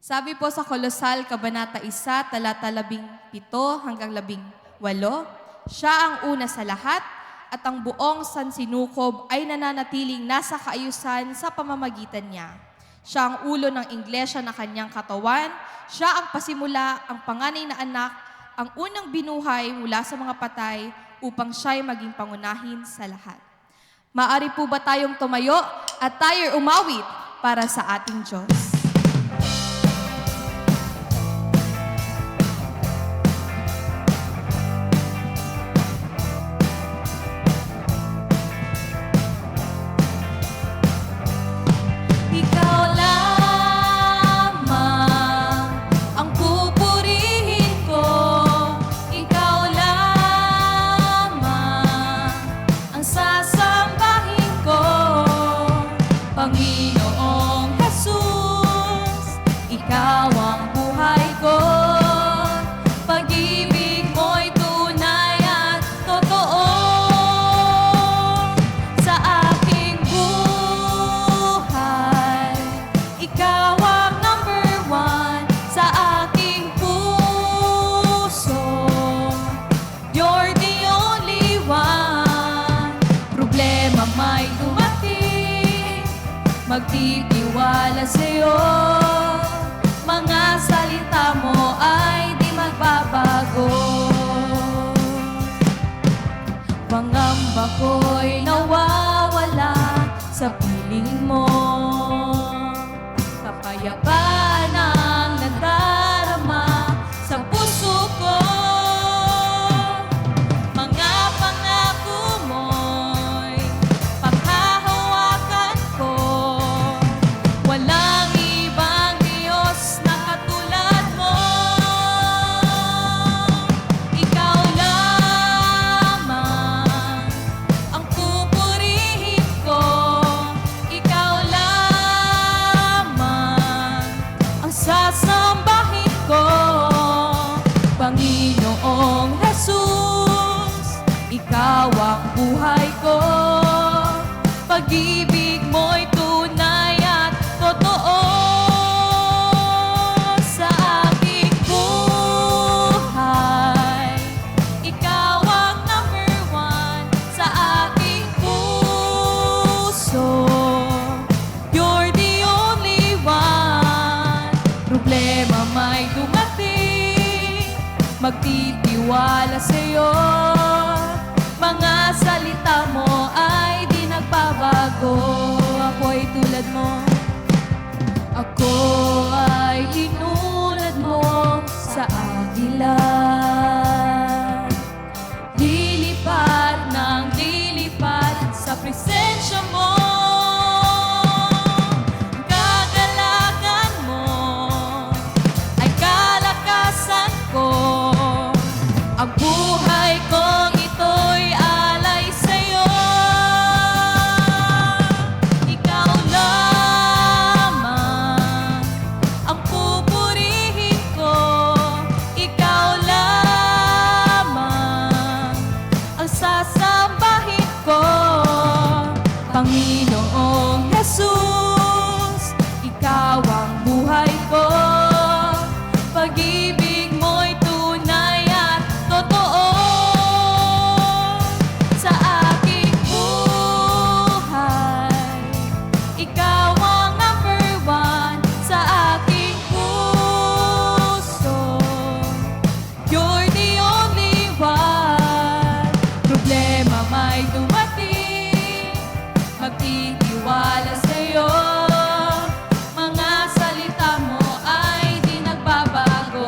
Sabi po sa Kolosal, Kabanata 1, talata 17 hanggang 18, siya ang una sa lahat at ang buong sansinukob ay nananatiling nasa kaayusan sa pamamagitan niya. Siya ang ulo ng iglesia na kanyang katawan, siya ang pasimula, ang panganay na anak, ang unang binuhay mula sa mga patay upang siya'y maging pangunahin sa lahat. Maari po ba tayong tumayo at tayo'y umawit para sa ating Diyos? Ikaw lamang ang pupurihin ko, ikaw lamang ang sasambahin ko, Panginoong Jesus, ikaw ang buhay ko, pag-ibig mo'y tunay at totoo sa aking buhay. Ikaw ang number one sa aking puso. You're the only one. Problema may dumating, magtitiwala sa'yo. Mga salita mo ay di magbabago. Pangamba ko'y nawawala sa piling mo. Kapayapaan ang nadarama sa puso ko. Mga pangako mo'y paghahawakan ko. Walang ibang Diyos na katulad mo. Ikaw lamang ang pupurihin ko. Ikaw lamang ang sasambahin ko, Panginoong Jesus, ikaw ang buhay ko, pag-ibig mo'y tunay at totoo sa aking buhay. Ikaw ang number one sa aking puso. You're the only one. Problema may dumating, magtitiwala sa'yo. Mga salita mo ay di nagbabago. Ako'y tulad mo. Ako ay hinulad mo sa agila. Lilipad ng lilipad sa presensya mo. Kagalakan mo ay kalakasan ko. Ang buhay kong ito'y alay sa'yo. Ikaw lamang ang pupurihin ko. Ikaw lamang ang sasambahin ko, Panginoong Jesus, ikaw ang buhay ko, pag-ibig mo'y tunay at totoo sa aking buhay. Ikaw ang number one sa aking puso. You're the only one. Problema may dumating, magtitiwala sa'yo. Mga salita mo ay di nagbabago.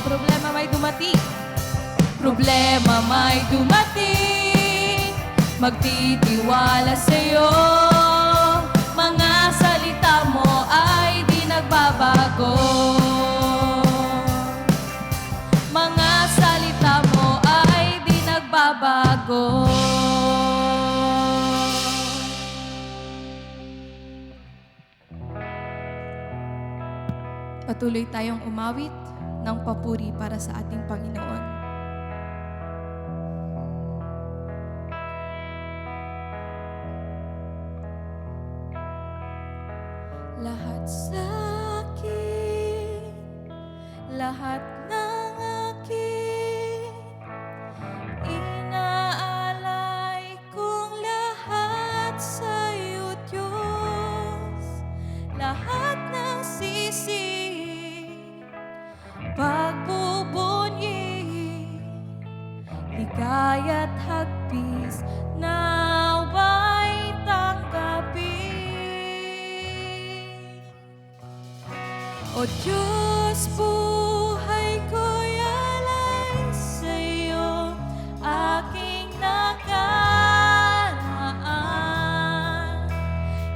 Problema may dumating, problema may dumating, magtitiwala sa'yo. Mga salita mo ay di nagbabago. Mga salita mo ay di nagbabago. Patuloy tayong umawit ng papuri para sa ating Panginoon. Lahat sa akin lahat ng aking inaalay kong lahat sa'yo, Diyos. Lahat ng sisi, pagbubunyi, ligaya't hagpis, nawa'y tanggapin. O Diyos, buhay ko'y alay sa'yo, aking nakaraan.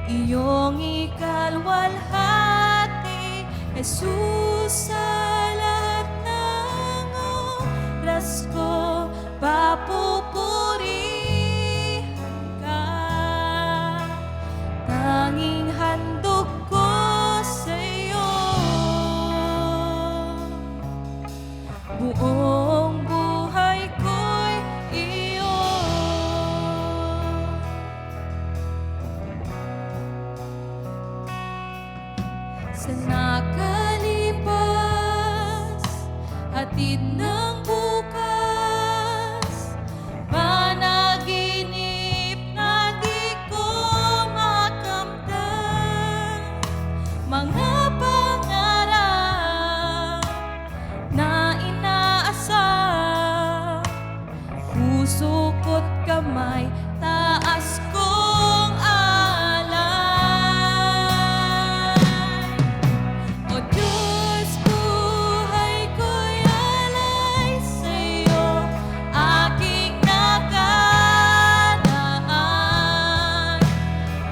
Iyong ikalwalhati, Jesus, sa lahat ng oras ko, papupurihan ka. Tanging handog ko sa'yo, buong buhay ko'y iyo. Sa nakalipas, hatid ng bukas, panaginip na di ko makamtan, mga pangarap na inaasam, puso ko't kamay, taas kong alay. O Diyos, buhay ko'y alay sa'yo, aking nakaraan.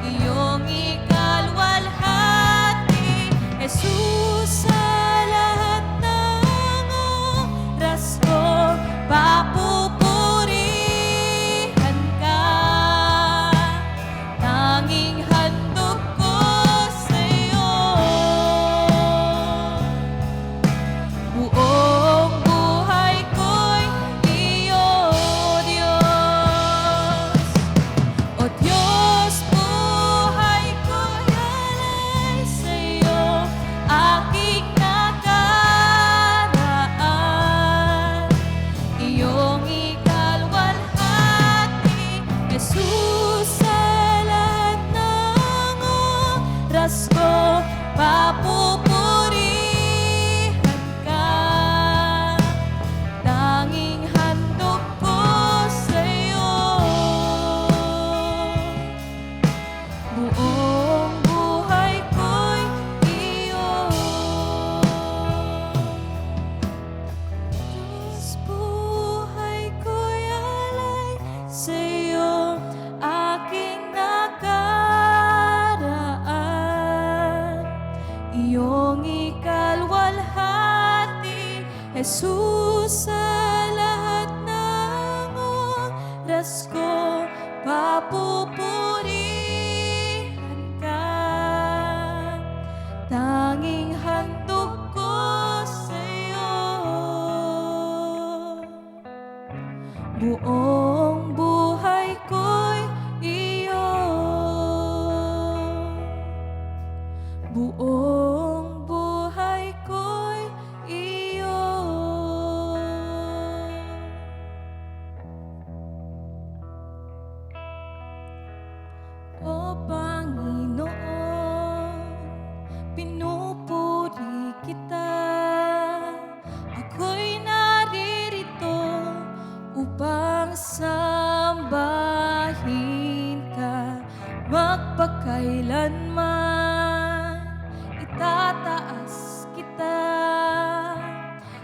Iyong ikalwalhati, Jesus, sa lahat ng oras ko, papupurihan ka. Tanging handog ko sa'yo, buong buhay ko'y iyo, Diyos. O Diyos, buhay ko'y alay sa'yo, aking nakaraan. Iyong ikalwalhati, Jesus, sa lahat ng oras ko, papupurihan ka. Tanging handog ko sa'yo, buong buhay ko'y iyo. Diyos, buhay ko'y alay sa'yo, aking nakaraan. Iyong ikalwalhati, Jesus, sa lahat ng oras ko, papupurihan ka. Tanging handog ko sa'yo, buong buhay ko'y iyo. Buong buhay ko'y iyo. O Panginoon, pinupuri kita. Ako'y naririto upang sambahin ka, magpakailanman itataas kita.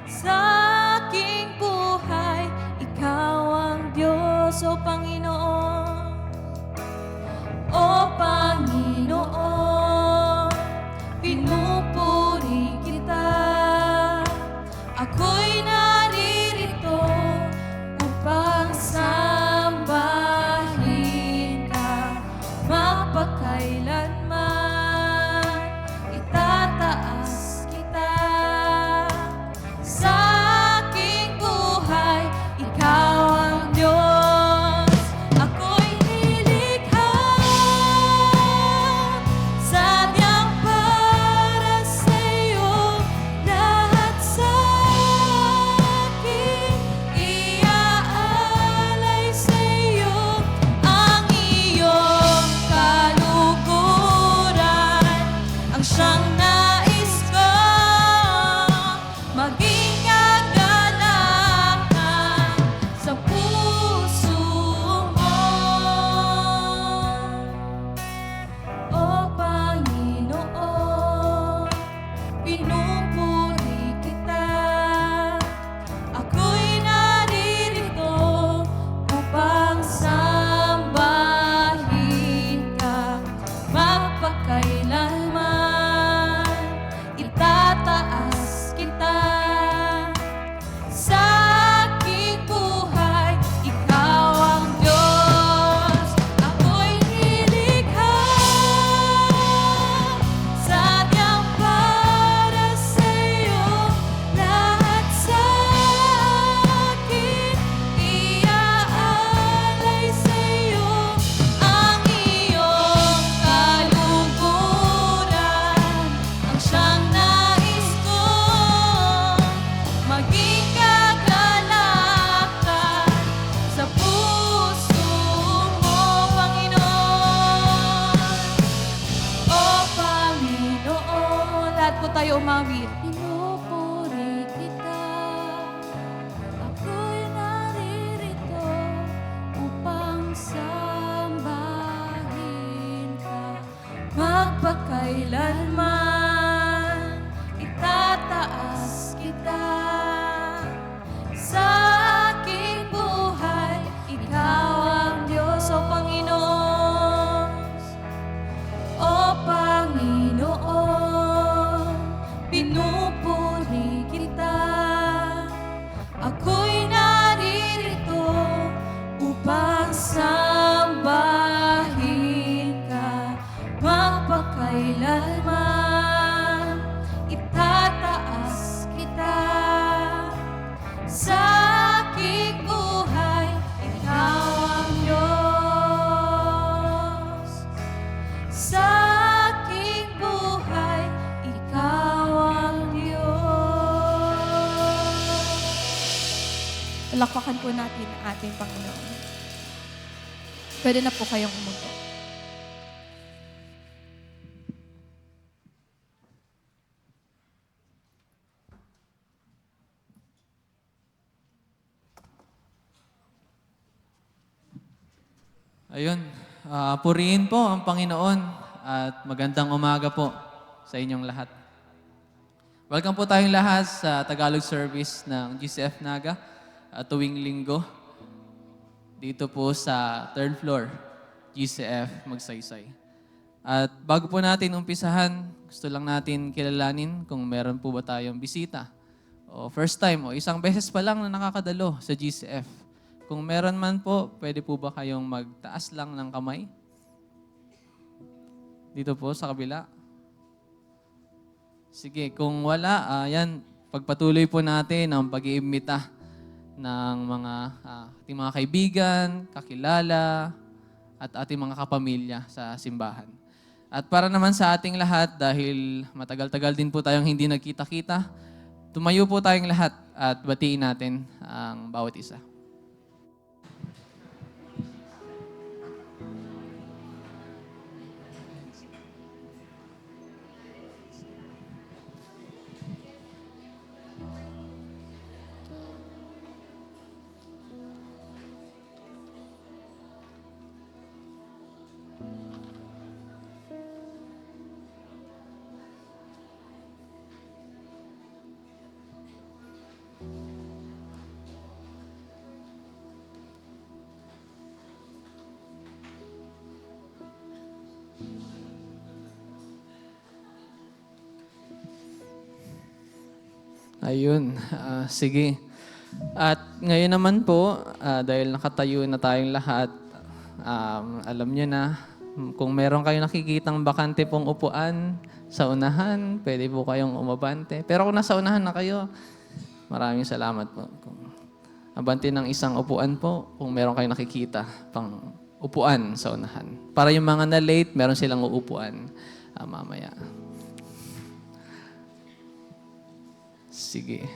Sa aking buhay, ikaw ang Diyos, O Panginoon. O Panginoon, pinupuri kita. Ako'y naririto upang sambahin ka, magpakailanman itataas kita. Sa aking buhay, ikaw ang Diyos. Ako'y nilikha, sadyang para sa'yo, lahat sa po tayo umawit. Pinupuri kita, ako'y naririto upang sambahin ka. Magpakailanman itataas kita. Sa aking buhay, ikaw ang Diyos, o Panginoon. O Panginoon, pinupuri kita. Ako'y naririto upang sambahin ka. Magpakailanman itataas kita. Sa aking buhay, ikaw ang Diyos. Sa aking buhay, ikaw ang Diyos. Palakpakan po natin ang ating Panginoon. Pwede na po kayong umupo. Ayun, purihin po ang Panginoon at magandang umaga po sa inyong lahat. Welcome po tayong lahat sa Tagalog service ng GCF Naga tuwing linggo dito po sa 3rd floor, GCF Magsaysay. At bago po natin umpisahan, gusto lang natin kilalanin kung meron po ba tayong bisita o first time o isang beses pa lang na nakakadalo sa GCF. Kung meron man po, pwede po ba kayong magtaas lang ng kamay? Dito po sa kabila. Sige, kung wala, yan, pagpatuloy po natin ang pag-iimbita ng mga ating mga kaibigan, kakilala, at ating mga kapamilya sa simbahan. At para naman sa ating lahat, dahil matagal-tagal din po tayong hindi nagkita-kita, tumayo po tayong lahat at batiin natin ang bawat isa. Ayun, sige. At ngayon naman po, dahil nakatayo na tayong lahat, alam nyo na, kung meron kayong nakikitang bakante pong upuan sa unahan, pwede po kayong umabante. Pero kung nasa unahan na kayo, maraming salamat po. Abante ng isang upuan po, kung meron kayong nakikita pang upuan sa unahan. Para yung mga na-late, meron silang uupuan mamaya. Sige.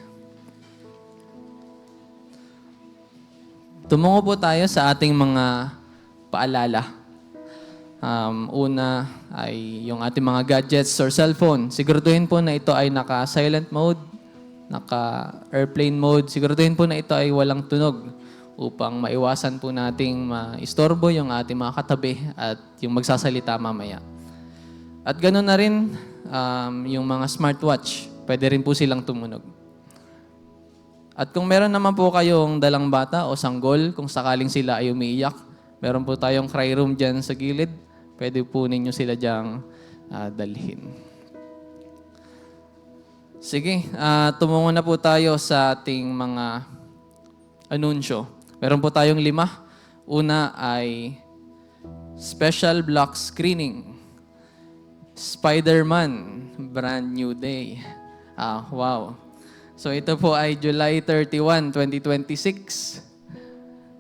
Tumungo po tayo sa ating mga paalala. Una ay yung ating mga gadgets or cellphone. Siguraduhin po na ito ay naka-silent mode, naka-airplane mode. Siguraduhin po na ito ay walang tunog upang maiwasan po nating maistorbo yung ating mga katabi at yung magsasalita mamaya. At ganoon na rin yung mga smartwatch. Pwede rin po silang tumunog. At kung meron naman po kayong dalang bata o sanggol, kung sakaling sila ay umiiyak, meron po tayong cry room dyan sa gilid. Pwede po ninyo sila dyang dalhin. Sige, tumungo na po tayo sa ating mga anunsyo. Meron po tayong 5. Una ay special block screening. Spider-Man, Brand New Day. Wow. So ito po ay July 31, 2026.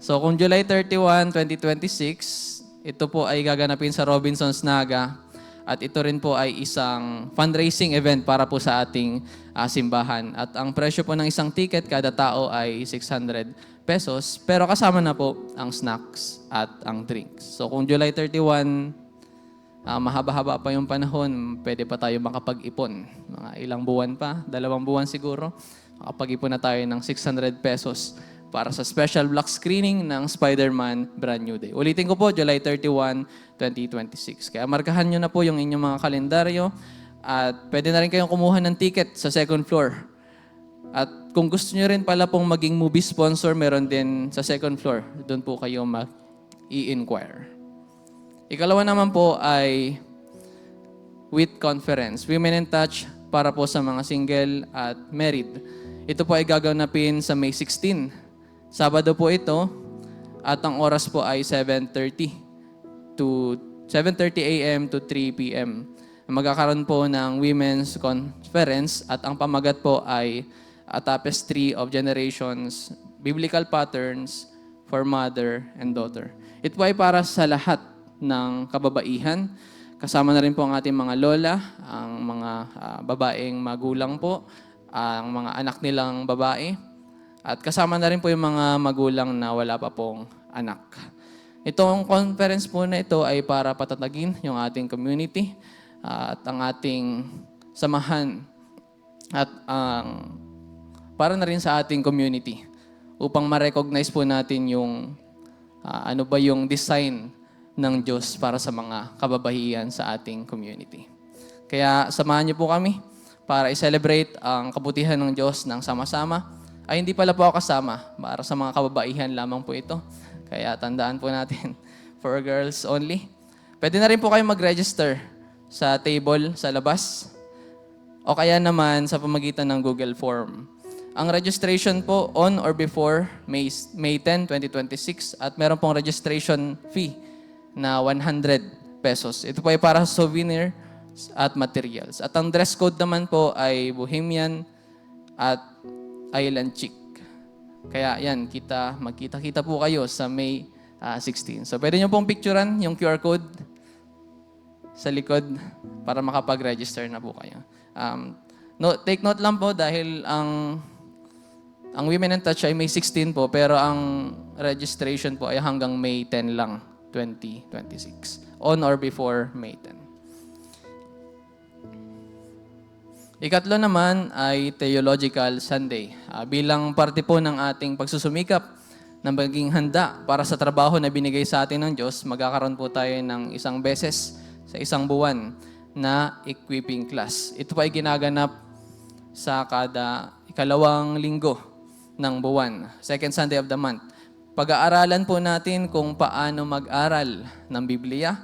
So kung July 31, 2026, ito po ay gaganapin sa Robinsons Naga. At ito rin po ay isang fundraising event para po sa ating simbahan. At ang presyo po ng isang ticket kada tao ay 600 pesos. Pero kasama na po ang snacks at ang drinks. So kung July 31, mahaba-haba pa yung panahon, pwede pa tayo makapag-ipon. Mga ilang buwan pa, 2 buwan siguro, makapag-ipon na tayo ng 600 pesos para sa special block screening ng Spider-Man Brand New Day. Ulitin ko po, July 31, 2026. Kaya markahan nyo na po yung inyong mga kalendaryo at pwede na rin kayong kumuha ng ticket sa second floor. At kung gusto nyo rin pala pong maging movie sponsor, meron din sa second floor. Doon po kayo mag-i-inquire. Ikalawa naman po ay WIT Conference, Women in Touch para po sa mga single at married. Ito po ay gaganapin sa May 16. Sabado po ito at ang oras po ay 7:30 a.m. to 3 p.m. Magkakaroon po ng Women's Conference at ang pamagat po ay A Tapestry of Generations, Biblical Patterns for Mother and Daughter. Ito po ay para sa lahat ng kababaihan. Kasama na rin po ang ating mga lola, ang mga babaeng magulang po, ang mga anak nilang babae, at kasama na rin po yung mga magulang na wala pa pong anak. Itong conference po na ito ay para patatagin yung ating community at ang ating samahan at para na rin sa ating community upang ma-recognize po natin yung ano ba yung design ng Diyos para sa mga kababahian sa ating community. Kaya samahan niyo po kami para i-celebrate ang kabutihan ng Diyos ng sama-sama. Ay hindi pala po ako kasama, para sa mga kababaihan lamang po ito. Kaya tandaan po natin, for girls only. Pwede na rin po kayo mag-register sa table sa labas o kaya naman sa pamagitan ng Google Form. Ang registration po on or before May 10, 2026 at meron pong registration fee na 100 pesos. Ito po ay para sa souvenir at materials. At ang dress code naman po ay Bohemian at Island Chic. Kaya yan, magkita-kita po kayo sa May 16. So pwede nyo pong picturean yung QR code sa likod para makapag-register na po kayo. Take note lang po dahil ang Women in Touch ay May 16 po, pero ang registration po ay hanggang May 10 lang, 2026. On or before May 10. Ikatlo naman ay Theological Sunday. Bilang parte po ng ating pagsusumikap na maging handa para sa trabaho na binigay sa atin ng Diyos, magkakaroon po tayo ng isang beses sa isang buwan na equipping class. Ito pa ay ginaganap sa kada ikalawang linggo ng buwan, second Sunday of the month. Pag-aaralan po natin kung paano mag-aral ng Biblia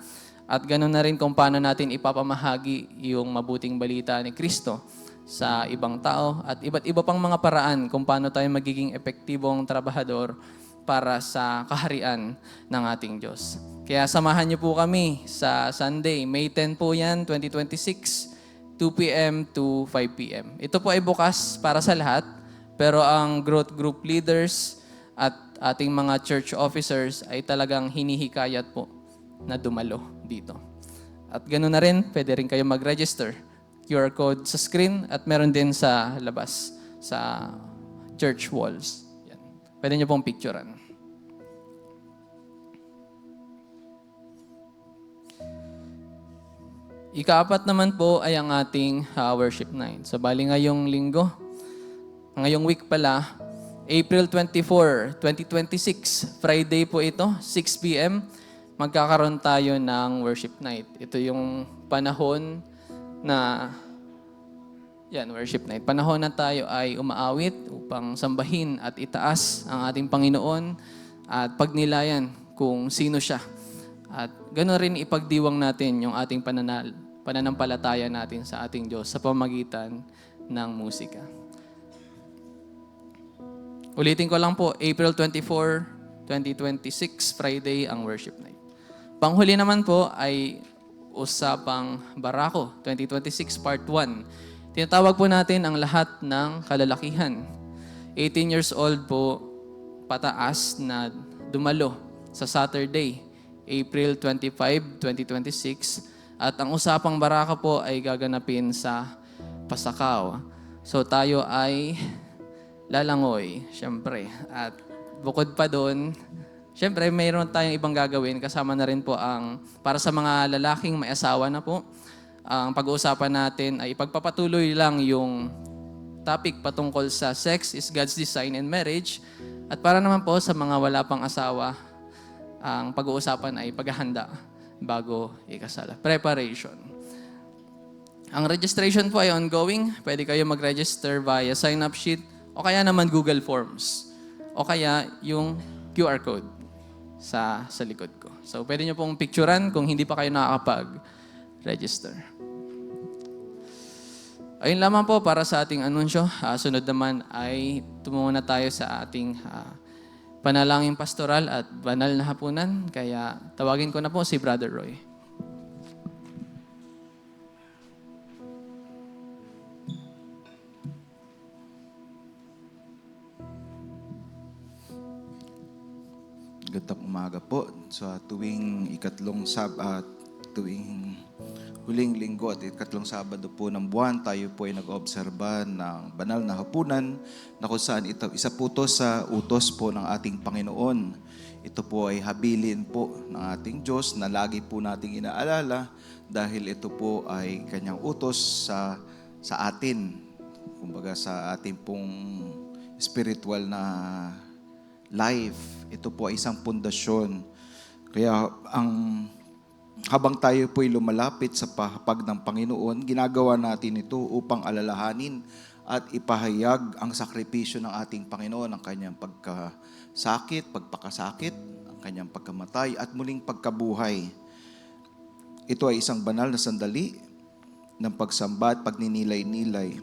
at ganoon na rin kung paano natin ipapamahagi yung mabuting balita ni Kristo sa ibang tao at iba't iba pang mga paraan kung paano tayo magiging epektibong trabahador para sa kaharian ng ating Diyos. Kaya samahan niyo po kami sa Sunday, May 10 po yan, 2026, 2 p.m. to 5 p.m. Ito po ay bukas para sa lahat, pero ang growth group leaders at ating mga church officers ay talagang hinihikayat po na dumalo dito. At ganoon na rin, pwede rin kayo mag-register. QR code sa screen at meron din sa labas, sa church walls. Yan. Pwede nyo pong picturean. Ikaapat naman po ay ang ating worship night. So bali ngayong linggo, ngayong week pala, April 24, 2026, Friday po ito, 6 p.m., magkakaroon tayo ng worship night. Ito yung panahon na, worship night. Panahon na tayo ay umaawit upang sambahin at itaas ang ating Panginoon at pagnilayan kung sino siya. At ganoon rin ipagdiwang natin yung ating pananampalataya natin sa ating Diyos sa pamagitan ng musika. Ulitin ko lang po, April 24, 2026, Friday ang worship night. Panghuli naman po ay Usapang Barako 2026 Part 1. Tinatawag po natin ang lahat ng kalalakihan. 18 years old po pataas na dumalo sa Saturday, April 25, 2026. At ang Usapang Barako po ay gaganapin sa Pasakaw. So tayo ay lalangoy, syempre. At bukod pa doon, Siyempre, mayroon tayong ibang gagawin. Kasama na rin po ang, para sa mga lalaking may asawa na po, ang pag-uusapan natin ay ipagpapatuloy lang yung topic patungkol sa sex is God's design in marriage. At para naman po sa mga wala pang asawa, ang pag-uusapan ay paghahanda bago ikasal. Preparation. Ang registration po ay ongoing. Pwede kayo mag-register via sign-up sheet o kaya naman Google Forms o kaya yung QR code sa likod ko. So, pwede nyo pong picturean kung hindi pa kayo nakakapag-register. Ayun lamang po para sa ating anunsyo. Sunod naman ay tumungo na tayo sa ating panalangin pastoral at banal na hapunan. Kaya tawagin ko na po si Brother Roy. Gandang umaga po sa tuwing tuwing huling linggo at ikatlong Sabado po ng buwan, tayo po ay nag-oobserba ng banal na hapunan na kung saan ito, isa po ito sa utos po ng ating Panginoon. Ito po ay habilin po ng ating Diyos na lagi po nating inaalala dahil ito po ay kanyang utos sa atin. Kumbaga sa ating pong spiritual na life. Ito po ay isang pundasyon. Kaya habang tayo po ay lumalapit sa pahapag ng Panginoon, ginagawa natin ito upang alalahanin at ipahayag ang sakripisyo ng ating Panginoon, ang kanyang pagpakasakit, ang kanyang pagkamatay, at muling pagkabuhay. Ito ay isang banal na sandali ng pagsamba at pagninilay-nilay.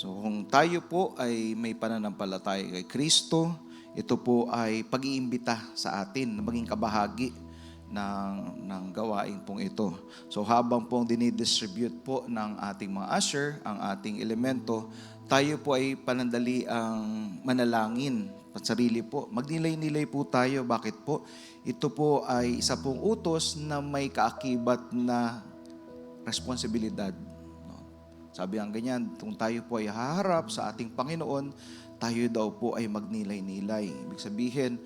So kung tayo po ay may pananampalataya kay Kristo, ito po ay pag-iimbita sa atin na maging kabahagi ng gawain pong ito. So habang pong dinidistribute po ng ating mga usher, ang ating elemento, tayo po ay panandali ang manalangin at sarili po. Magnilay-nilay po tayo. Bakit po? Ito po ay isa pong utos na may kaakibat na responsibilidad. Sabi ang ganyan, kung tayo po ay haharap sa ating Panginoon, tayo daw po ay magnilay-nilay. Ibig sabihin,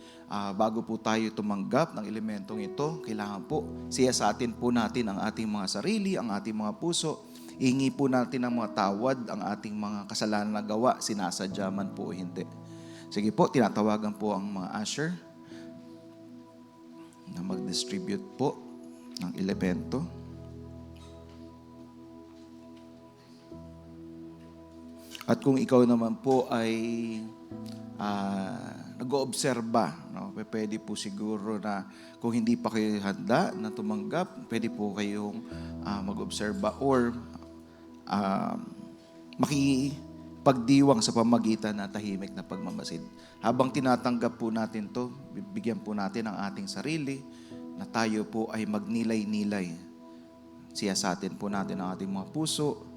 bago po tayo tumanggap ng elementong ito, kailangan po siyasatin po natin ang ating mga sarili, ang ating mga puso. Ihingi po natin ang mga tawad, ang ating mga kasalanan na gawa, sinasadya man po o hindi. Sige po, tinatawagan po ang mga usher na mag-distribute po ng elemento. At kung ikaw naman po ay nag-oobserba, no? Pwede po siguro na kung hindi pa kayo handa na tumanggap, pwede po kayong mag-obserba or makipagdiwang sa pamagitan na tahimik na pagmamasid. Habang tinatanggap po natin to, bibigyan po natin ang ating sarili na tayo po ay magnilay-nilay. Siyasatin po natin ang ating mga puso,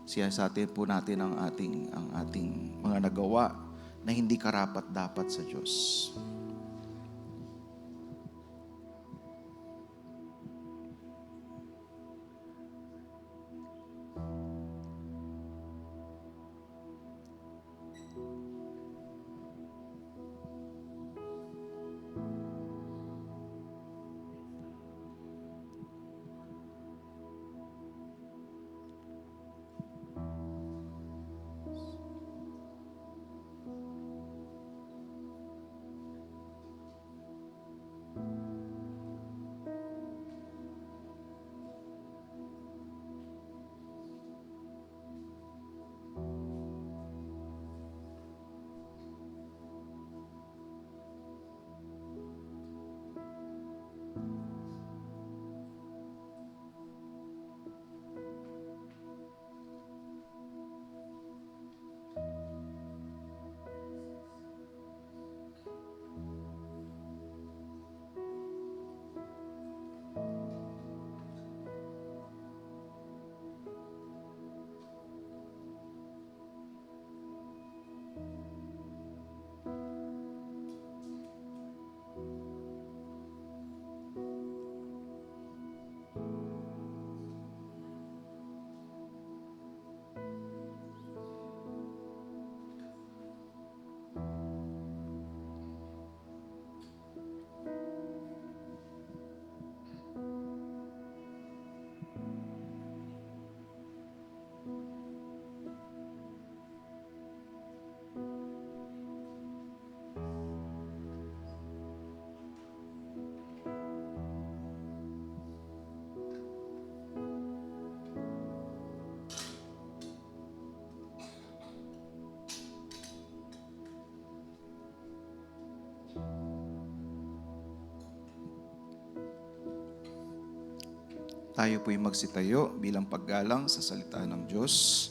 siyasatin po natin ang ating mga nagawa na hindi karapat-dapat sa Diyos. Tayo po'y magsitayo bilang paggalang sa salita ng Diyos.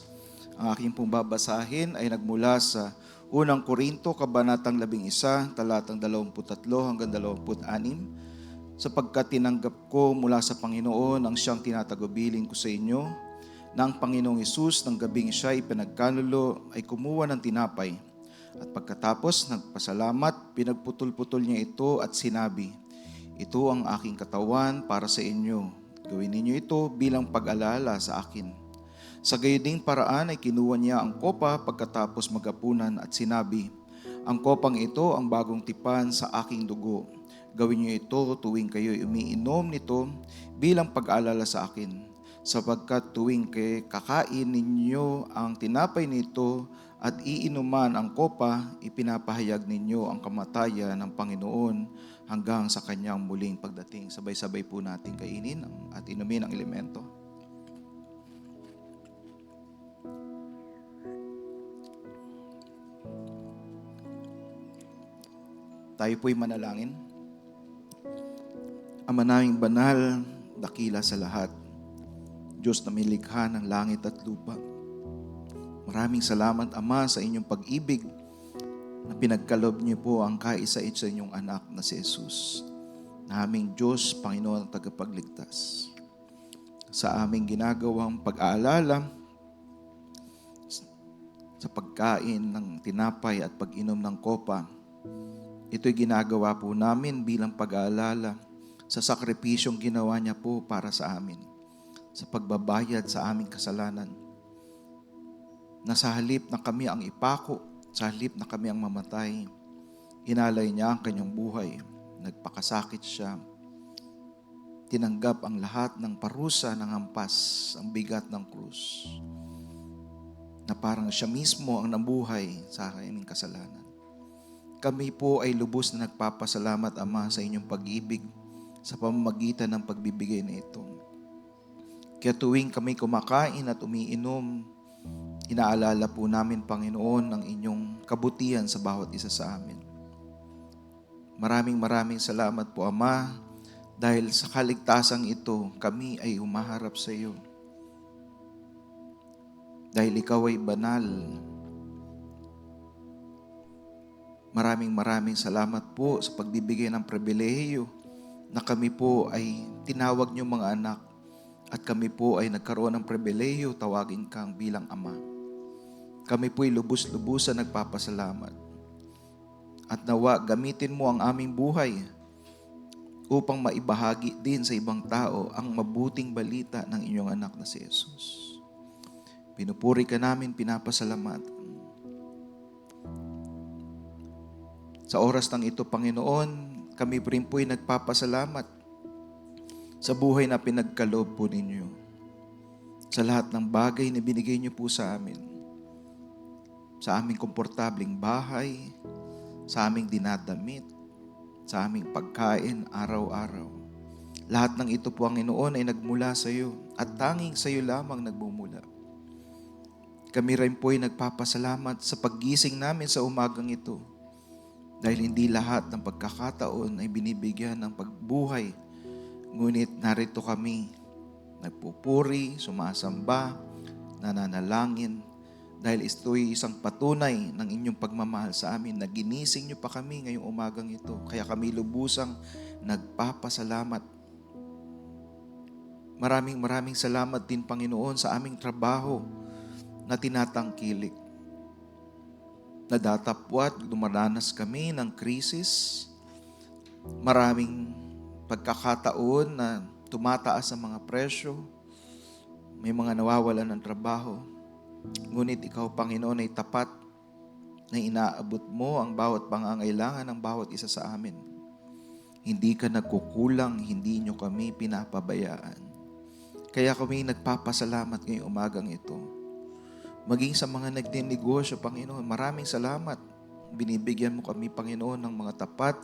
Ang aking pong babasahin ay nagmula sa unang Korinto, kabanatang 11, talatang 23 hanggang 26. Sapagkat tinanggap ko mula sa Panginoon ang siyang tinatagubilin ko sa inyo, na ang Panginoong Hesus ng gabing siya ipinagkanulo ay kumuha ng tinapay. At pagkatapos nagpasalamat, pinagputol-putol niya ito at sinabi, "Ito ang aking katawan para sa inyo. Gawin ninyo ito bilang pag-alala sa akin." Sa gayon ding paraan ay kinuha niya ang kopa pagkatapos magapunan at sinabi, "Ang kopang ito ang bagong tipan sa aking dugo. Gawin niyo ito tuwing kayo umiinom nito bilang pag-alala sa akin. Sapagkat tuwing kakain ninyo ang tinapay nito at iinuman ang kopa, ipinapahayag ninyo ang kamatayan ng Panginoon hanggang sa kanyang muling pagdating." Sabay-sabay po natin kainin at inumin ang elemento. Tayo po'y manalangin. Ama naming banal, dakila sa lahat, Diyos na may likha ng langit at lupa. Maraming salamat, Ama, sa inyong pag-ibig na pinagkaloob niyo po ang kaisa-isa inyong anak na si Jesus, na aming Diyos, Panginoon at tagapagligtas. Sa aming ginagawang pag-aalala, sa pagkain ng tinapay at pag-inom ng kopa, ito'y ginagawa po namin bilang pag-aalala sa sakripisyong ginawa niya po para sa amin, sa pagbabayad sa aming kasalanan, na sa halip na kami ang ipako, sa halip na kami ang mamatay, inalay niya ang kanyang buhay, nagpakasakit siya, tinanggap ang lahat ng parusa ng hampas, ang bigat ng krus, na parang siya mismo ang nabuhay sa aming kasalanan. Kami po ay lubos na nagpapasalamat, Ama, sa inyong pag-ibig sa pamamagitan ng pagbibigay na ito. Kaya tuwing kami kumakain at umiinom, inaalala po namin, Panginoon, ang inyong kabutihan sa bawat isa sa amin. Maraming salamat po, Ama, dahil sa kaligtasang ito, kami ay humaharap sa iyo. Dahil ikaw ay banal. Maraming salamat po sa pagbibigay ng pribilehiyo na kami po ay tinawag niyo mga anak at kami po ay nagkaroon ng pribilehiyo tawagin kang bilang Ama. Kami po ay lubos-lubusan nagpapasalamat. At nawa gamitin mo ang aming buhay upang maibahagi din sa ibang tao ang mabuting balita ng inyong anak na si Jesus. Pinupuri ka namin, pinapasalamatan. Sa oras ng ito, Panginoon, kami rin po'y nagpapasalamat sa buhay na pinagkaloob po ninyo. Sa lahat ng bagay na binigay niyo po sa amin. Sa aming komportabling bahay, sa aming dinadamit, sa aming pagkain araw-araw. Lahat ng ito po, Panginoon, ay nagmula sa iyo at tanging sa iyo lamang nagbumula. Kami rin po'y nagpapasalamat sa paggising namin sa umagang ito. Dahil hindi lahat ng pagkakataon ay binibigyan ng pagbuhay. Ngunit narito kami, nagpupuri, sumasamba, nananalangin. Dahil ito'y isang patunay ng inyong pagmamahal sa amin na ginising niyo pa kami ngayong umagang ito. Kaya kami lubusang nagpapasalamat. Maraming salamat din, Panginoon, sa aming trabaho na tinatangkilik. Nadatapwat, dumaranas kami ng krisis. Maraming pagkakataon na tumataas ang mga presyo. May mga nawawalan ng trabaho. Ngunit ikaw, Panginoon, ay tapat na inaabot mo ang bawat pangangailangan ng bawat isa sa amin. Hindi ka nagkukulang, hindi nyo kami pinapabayaan. Kaya kami nagpapasalamat ngayong umagang ito. Maging sa mga nagninegosyo, Panginoon, maraming salamat. Binibigyan mo kami, Panginoon, ng mga tapat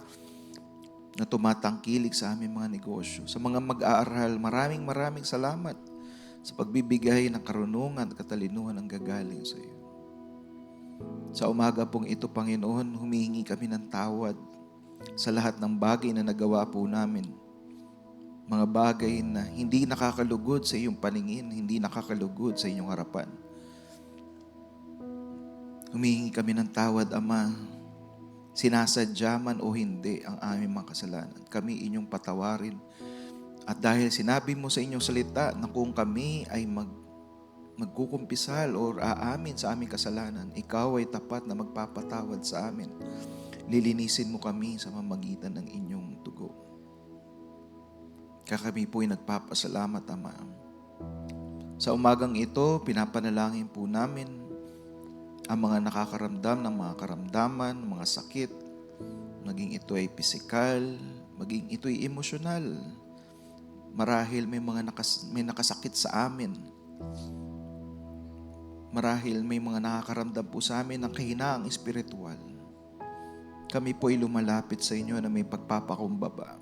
na tumatangkilik sa aming mga negosyo. Sa mga mag-aaral, maraming salamat sa pagbibigay ng karunungan at katalinuhan ang gagaling sa iyo. Sa umaga pong ito, Panginoon, humihingi kami ng tawad sa lahat ng bagay na nagawa po namin mga bagay na hindi nakakalugod sa iyong paningin, hindi nakakalugod sa inyong harapan. Humihingi kami ng tawad, Ama. Sinasadya man o hindi ang aming mga kasalanan, kami inyong patawarin. At dahil sinabi mo sa inyong salita na kung kami ay magkukumpisal o aamin sa aming kasalanan, ikaw ay tapat na magpapatawad sa amin. Lilinisin mo kami sa mamagitan ng inyong dugo. Kaya kami po'y nagpapasalamat, Ama. Sa umagang ito, pinapanalangin po namin ang mga nakakaramdam ng mga karamdaman, mga sakit, maging ito ay pisikal, maging ito ay emosyonal. Marahil may may nakasakit sa amin. Marahil may mga nakakaramdam po sa amin ng kahinaang espiritual. Kami po ay lumalapit sa inyo na may pagpapakumbaba.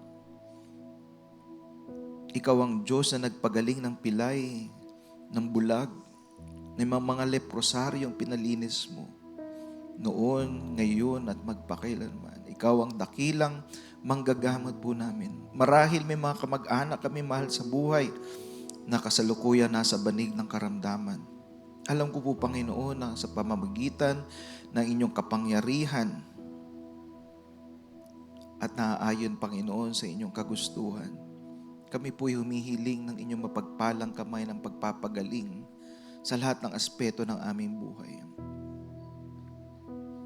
Ikaw ang Diyos na nagpagaling ng pilay, ng bulag, ng mga leprosaryong pinalinis mo. Noon, ngayon, at magpakailanman. Ikaw ang dakilang manggagamot po namin. Marahil may mga kamag-anak kami mahal sa buhay na kasalukuyan nasa banig ng karamdaman. Alam ko po, Panginoon, na sa pamamagitan ng inyong kapangyarihan at naaayon, Panginoon, sa inyong kagustuhan, kami po'y humihiling ng inyong mapagpalang kamay ng pagpapagaling sa lahat ng aspeto ng aming buhay.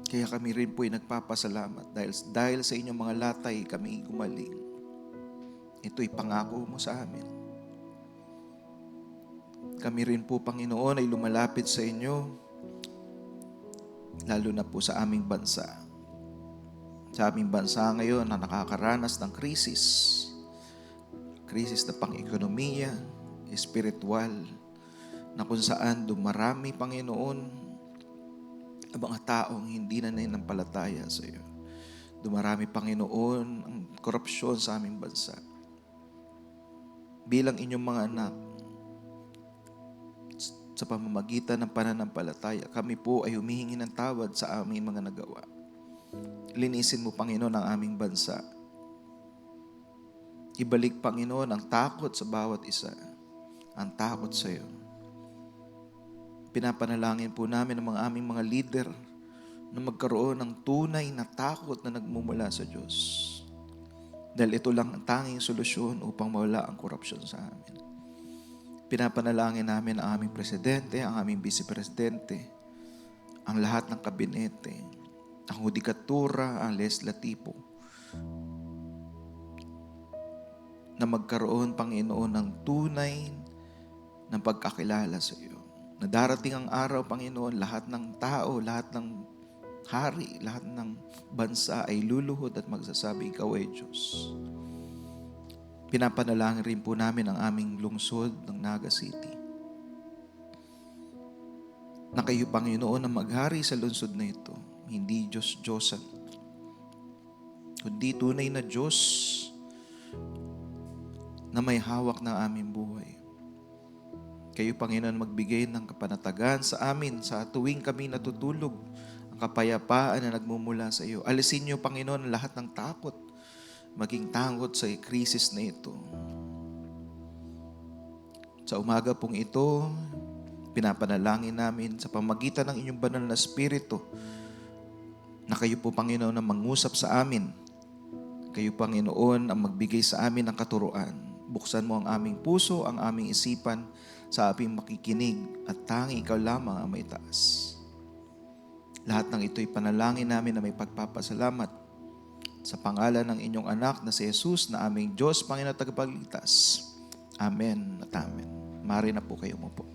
Kaya kami rin po'y nagpapasalamat dahil sa inyong mga latay kami gumaling. Ito'y pangako mo sa amin. Kami rin po, Panginoon, ay lumalapit sa inyo, lalo na po sa aming bansa. Sa aming bansa ngayon na nakakaranas ng krisis na pang-ekonomiya, espiritual, na kung saan dumarami, Panginoon, ang mga taong hindi na nananampalataya sa iyo. Dumarami, Panginoon, ang korupsyon sa aming bansa. Bilang inyong mga anak, sa pamamagitan ng pananampalataya, kami po ay humihingi ng tawad sa aming mga nagawa. Linisin mo, Panginoon, ang aming bansa. Ibalik, Panginoon, ang takot sa bawat isa. Ang takot sa iyo. Pinapanalangin po namin ang aming mga leader na magkaroon ng tunay na takot na nagmumula sa Diyos. Dahil ito lang ang tanging solusyon upang mawala ang korupsyon sa amin. Pinapanalangin namin ang aming presidente, ang aming vice-presidente, ang lahat ng kabinete, ang hudikatura, ang legislatibo, na magkaroon, Panginoon, ng tunay ng pagkakilala sa iyo. Na darating ang araw, Panginoon, lahat ng tao, lahat ng hari, lahat ng bansa ay luluhod at magsasabi, ikaw ay Diyos. Pinapanalangin rin po namin ang aming lungsod ng Naga City. Na kayo, Panginoon, na maghari sa lungsod na ito. Hindi Diyos-Diyosan, kundi tunay na Diyos na may hawak ng aming buhay. Kayo, Panginoon, magbigay ng kapanatagan sa amin sa tuwing kami natutulog, ang kapayapaan na nagmumula sa iyo. Alisin niyo, Panginoon, lahat ng takot, maging takot sa krisis na ito. Sa umaga pong ito, pinapanalangin namin sa pamagitan ng inyong banal na Espiritu na kayo po, Panginoon, na mangusap sa amin. Kayo, Panginoon, ang magbigay sa amin ng katuruan. Buksan mo ang aming puso, ang aming isipan, sa aming makikinig, at tanging ikaw lamang ang may taas. Lahat ng ito'y panalangin namin na may pagpapasalamat sa pangalan ng inyong anak na si Jesus na aming Diyos, Panginoon at Tagapagligtas. Amen at amen. Mari na po kayo mo po.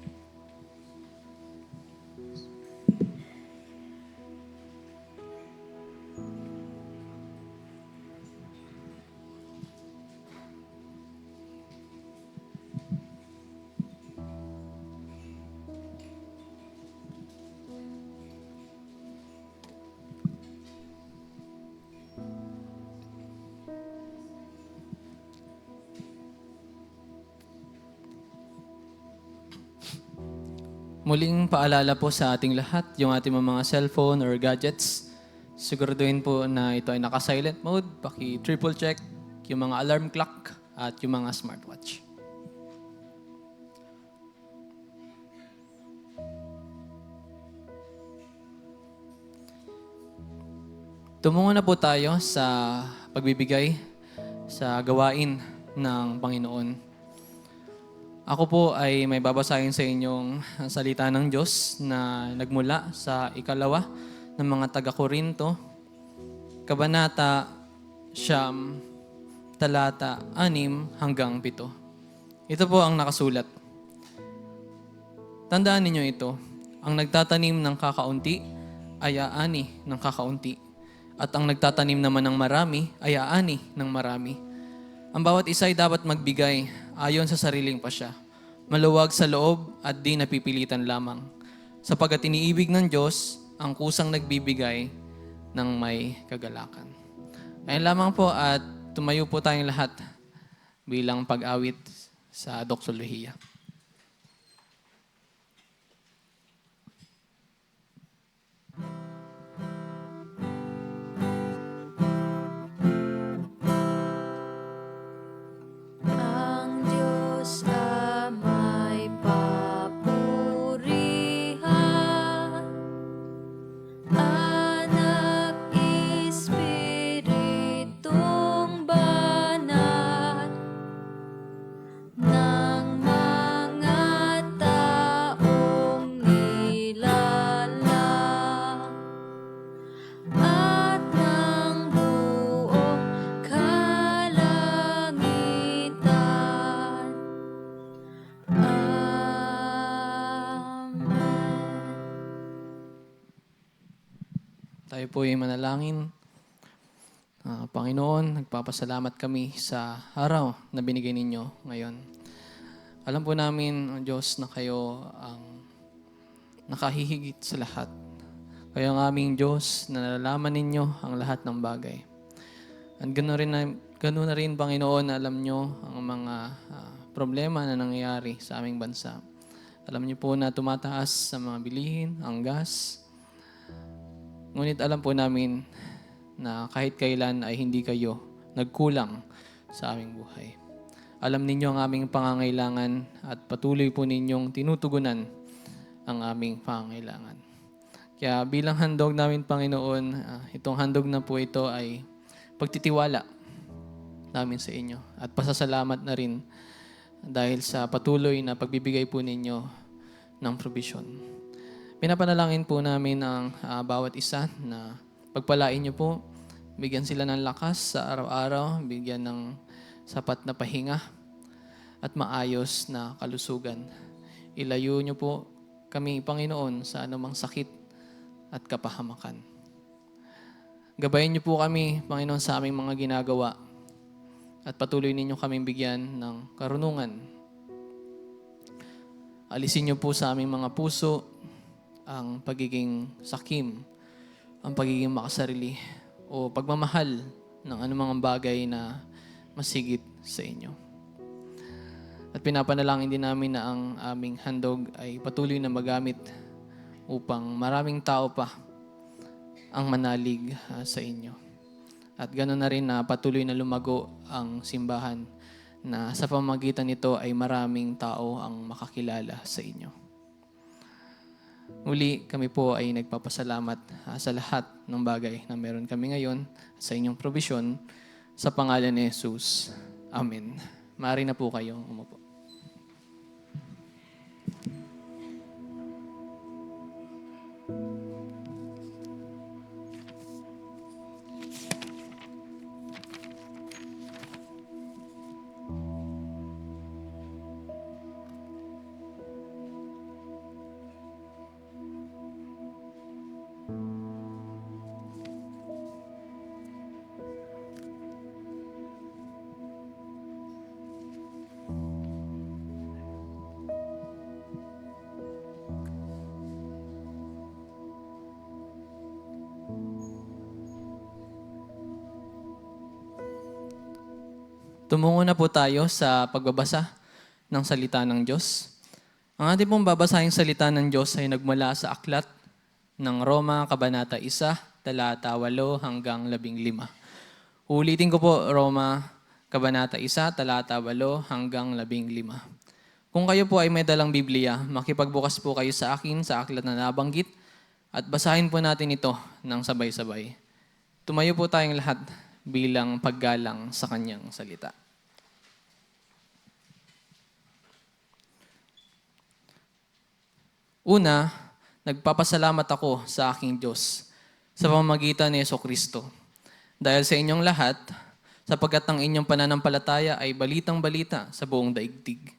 Muling paalala po sa ating lahat, yung ating mga cellphone or gadgets, siguraduhin po na ito ay naka-silent mode. Paki-triple check yung mga alarm clock at yung mga smartwatch. Tumungo na po tayo sa pagbibigay sa gawain ng Panginoon. Ako po ay may babasahin sa inyong salita ng Diyos na nagmula sa 2 ng mga taga-Korinto, Kabanata 9, talata 6 hanggang 7. Ito po ang nakasulat. Tandaan ninyo ito, ang nagtatanim ng kakaunti ay aani ng kakaunti, at ang nagtatanim naman ng marami ay aani ng marami. Ang bawat isa ay dapat magbigay ayon sa sariling pasya, maluwag sa loob at di napipilitan lamang, sapagkat iniibig ng Diyos ang kusang nagbibigay ng may kagalakan. Ayun lamang po at tumayo po tayong lahat bilang pag-awit sa doksolohiya. Ang Diyos ama'y papurihan, Anak, Espiritong Banal, ng mga taong nilalang, at ng buong kalangitan. Amen. Tayo po ay manalangin. Panginoon, nagpapasalamat kami sa araw na binigay ninyo ngayon. Alam po namin, Diyos, na kayo ang nakahihigit sa lahat. Kayo ang aming Diyos na nalalaman ninyo ang lahat ng bagay. At ganoon na rin, Panginoon, na alam nyo ang mga problema na nangyayari sa aming bansa. Alam nyo po na tumataas sa mga bilihin, ang gas. Ngunit alam po namin na kahit kailan ay hindi kayo nagkulang sa aming buhay. Alam ninyo ang aming pangangailangan at patuloy po ninyong tinutugunan ang aming pangangailangan. Kaya bilang handog namin, Panginoon, itong handog na po ito ay pagtitiwala namin sa inyo at pasasalamat na rin dahil sa patuloy na pagbibigay po ninyo ng provision. Pinapanalangin po namin ang bawat isa na pagpalain niyo po, bigyan sila ng lakas sa araw-araw, bigyan ng sapat na pahinga at maayos na kalusugan. Ilayo niyo po kami, Panginoon, sa anumang sakit at kapahamakan. Gabayan niyo po kami, Panginoon, sa aming mga ginagawa at patuloy ninyo kaming bigyan ng karunungan. Alisin niyo po sa aming mga puso ang pagiging sakim, ang pagiging makasarili o pagmamahal ng anumang bagay na masigit sa inyo. At pinapanalangin din namin na ang aming handog ay patuloy na magamit upang maraming tao pa ang manalig sa inyo. At ganoon na rin na patuloy na lumago ang simbahan na sa pamamagitan nito ay maraming tao ang makakilala sa inyo. Muli, kami po ay nagpapasalamat sa lahat ng bagay na meron kami ngayon sa inyong provision sa pangalan ni Jesus. Amen. Maaari na po kayong umupo. Tumungo na po tayo sa pagbabasa ng salita ng Diyos. Ang ating pong babasahing salita ng Diyos ay nagmula sa aklat ng Roma, Kabanata 1, talata 8 hanggang 15. Ulitin ko po, Roma, Kabanata 1, talata 8 hanggang 15. Kung kayo po ay may dalang Biblia, makipagbukas po kayo sa akin sa aklat na nabanggit at basahin po natin ito ng sabay-sabay. Tumayo po tayong lahat bilang paggalang sa kanyang salita. Una, nagpapasalamat ako sa aking Diyos sa pamamagitan ni Jesucristo. Dahil sa inyong lahat, sapagkat ang inyong pananampalataya ay balitang-balita sa buong daigdig.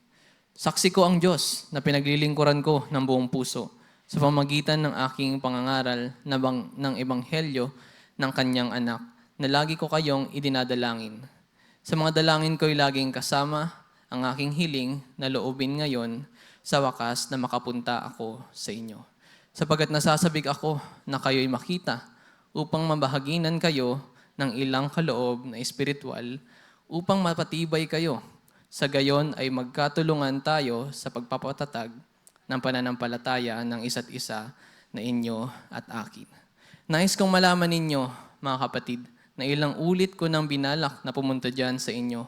Saksi ko ang Diyos na pinaglilingkuran ko ng buong puso sa pamamagitan ng aking pangangaral ng Ebanghelyo ng kanyang anak na lagi ko kayong idinadalangin. Sa mga dalangin ko'y laging kasama ang aking hiling na loobin ngayon sa wakas na makapunta ako sa inyo. Sapagkat nasasabik ako na kayo'y makita upang mabahaginan kayo ng ilang kaloob na espiritual upang mapatibay kayo. Sa gayon ay magkatulungan tayo sa pagpapatatag ng pananampalataya ng isa't isa na inyo at akin. Nais kong malaman ninyo, mga kapatid, na ilang ulit ko nang binalak na pumunta dyan sa inyo.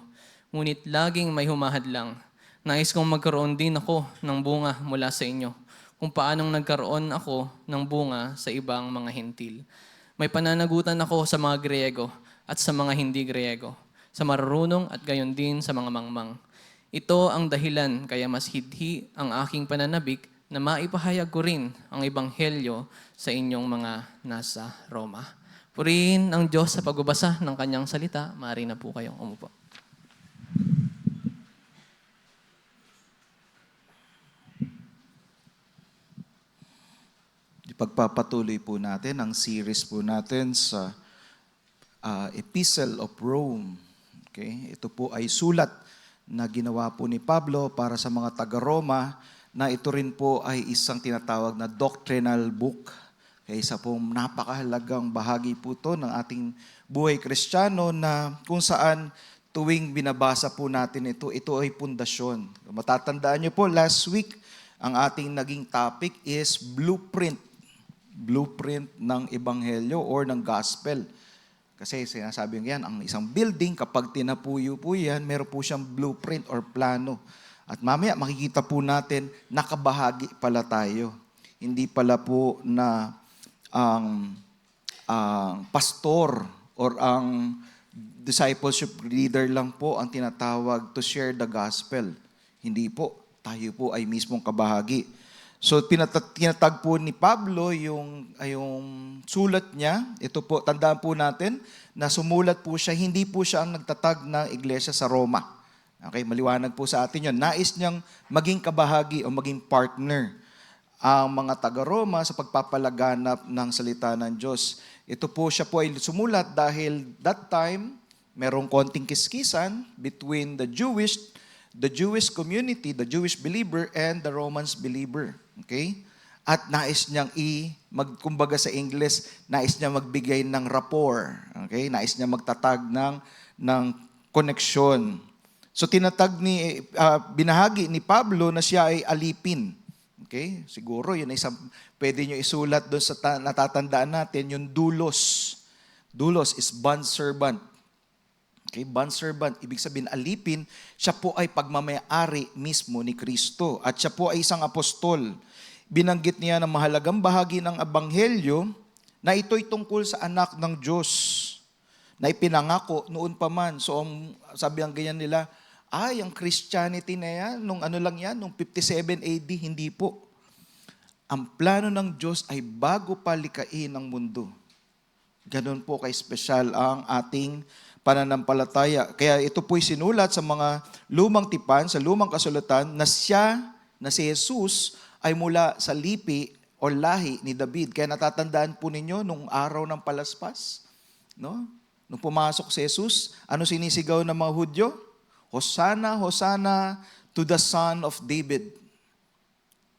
Ngunit laging may humahadlang. Nais kong magkaroon din ako ng bunga mula sa inyo, kung paanong nagkaroon ako ng bunga sa ibang mga hentil. May pananagutan ako sa mga Griego at sa mga hindi Griego, sa marurunong at gayon din sa mga mangmang. Ito ang dahilan kaya mas hidhi ang aking pananabik na maipahayag ko rin ang Ebanghelyo sa inyong mga nasa Roma. Purihin ang Diyos sa pagbabasa ng kanyang salita. Maaari na po kayong umupo. Pagpapatuloy po natin ang series po natin sa Epistle of Rome. Okay? Ito po ay sulat na ginawa po ni Pablo para sa mga taga-Roma na ito rin po ay isang tinatawag na doctrinal book. Kaya isa pong napakahalagang bahagi po ito ng ating buhay Kristiyano na kung saan tuwing binabasa po natin ito ay pundasyon. Matatandaan niyo po, last week, ang ating naging topic is blueprint ng Ebanghelyo or ng Gospel. Kasi sinasabi nga yan, ang isang building, kapag tinapuyo po yan, meron po siyang blueprint or plano. At mamaya makikita po natin, nakabahagi pala tayo. Hindi pala po na ang pastor or ang discipleship leader lang po ang tinatawag to share the gospel. Hindi po. Tayo po ay mismong kabahagi. So, tinatag po ni Pablo yung sulat niya. Ito po, tandaan po natin na sumulat po siya, hindi po siya ang nagtatag ng iglesia sa Roma. Okay, maliwanag po sa atin yun. Nais niyang maging kabahagi o maging partner ang mga taga-Roma sa pagpapalaganap ng salita ng Diyos. Ito po siya po ay sumulat dahil that time, merong konting kiskisan between the Jewish community, the Jewish believer, and the Romans believer. Okay? At nais niyang kumbaga sa English, nais niya magbigay ng rapport. Okay? Nais niya magtatag ng koneksyon. So binahagi ni Pablo na siya ay alipin. Okay? Siguro yun ay pwede niyo isulat doon sa natatandaan natin, yung doulos. Doulos is bondservant. Okay, bondservant, ibig sabihin alipin, siya po ay pagmamayari mismo ni Kristo. At siya po ay isang apostol. Binanggit niya ng mahalagang bahagi ng Ebanghelyo na ito'y tungkol sa anak ng Diyos na ipinangako noon pa man. So, sabi ang ganyan nila, ang Christianity na yan, nung 57 AD, hindi po. Ang plano ng Diyos ay bago pa likain ang mundo. Ganon po kay-special ang ating pananampalataya. Kaya ito po'y sinulat sa mga lumang tipan, sa lumang kasulatan, na si Jesus ay mula sa lipi o lahi ni David. Kaya natatandaan po ninyo nung araw ng palaspas, no? Nung pumasok si Jesus, ano sinisigaw ng mga Hudyo? Hosanna, Hosanna to the Son of David.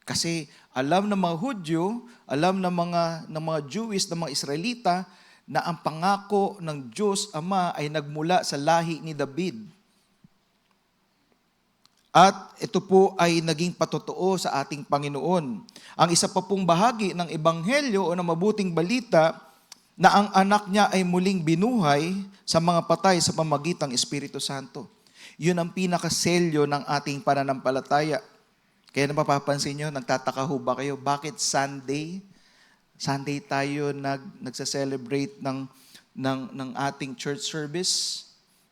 Kasi alam ng mga Hudyo, alam ng mga Jewish, ng mga Israelita, na ang pangako ng Diyos Ama ay nagmula sa lahi ni David. At ito po ay naging patotoo sa ating Panginoon. Ang isa pa pong bahagi ng Ebanghelyo o ng mabuting balita na ang anak niya ay muling binuhay sa mga patay sa pamagitang Espiritu Santo. Yun ang pinakaselyo ng ating pananampalataya. Kaya napapansin nyo, nagtataka ho ba kayo, bakit Sunday? Sunday tayo nagsa-celebrate ng ating church service.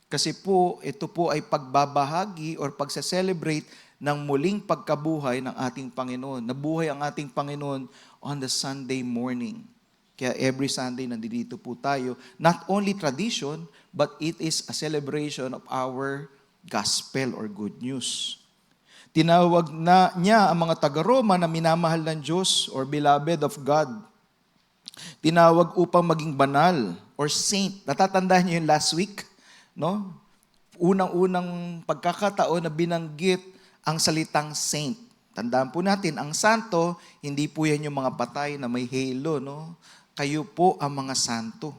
Kasi po, ito po ay pagbabahagi or pagsa-celebrate ng muling pagkabuhay ng ating Panginoon. Nabuhay ang ating Panginoon on the Sunday morning. Kaya every Sunday nandito po tayo. Not only tradition, but it is a celebration of our gospel or good news. Tinawag na niya ang mga taga-Roma na minamahal ng Diyos or beloved of God. Tinawag upang maging banal or saint. Natatandaan niyo yung last week? No? Unang-unang pagkakataon na binanggit ang salitang saint. Tandaan po natin, ang santo, hindi po yan yung mga patay na may halo. No? Kayo po ang mga santo.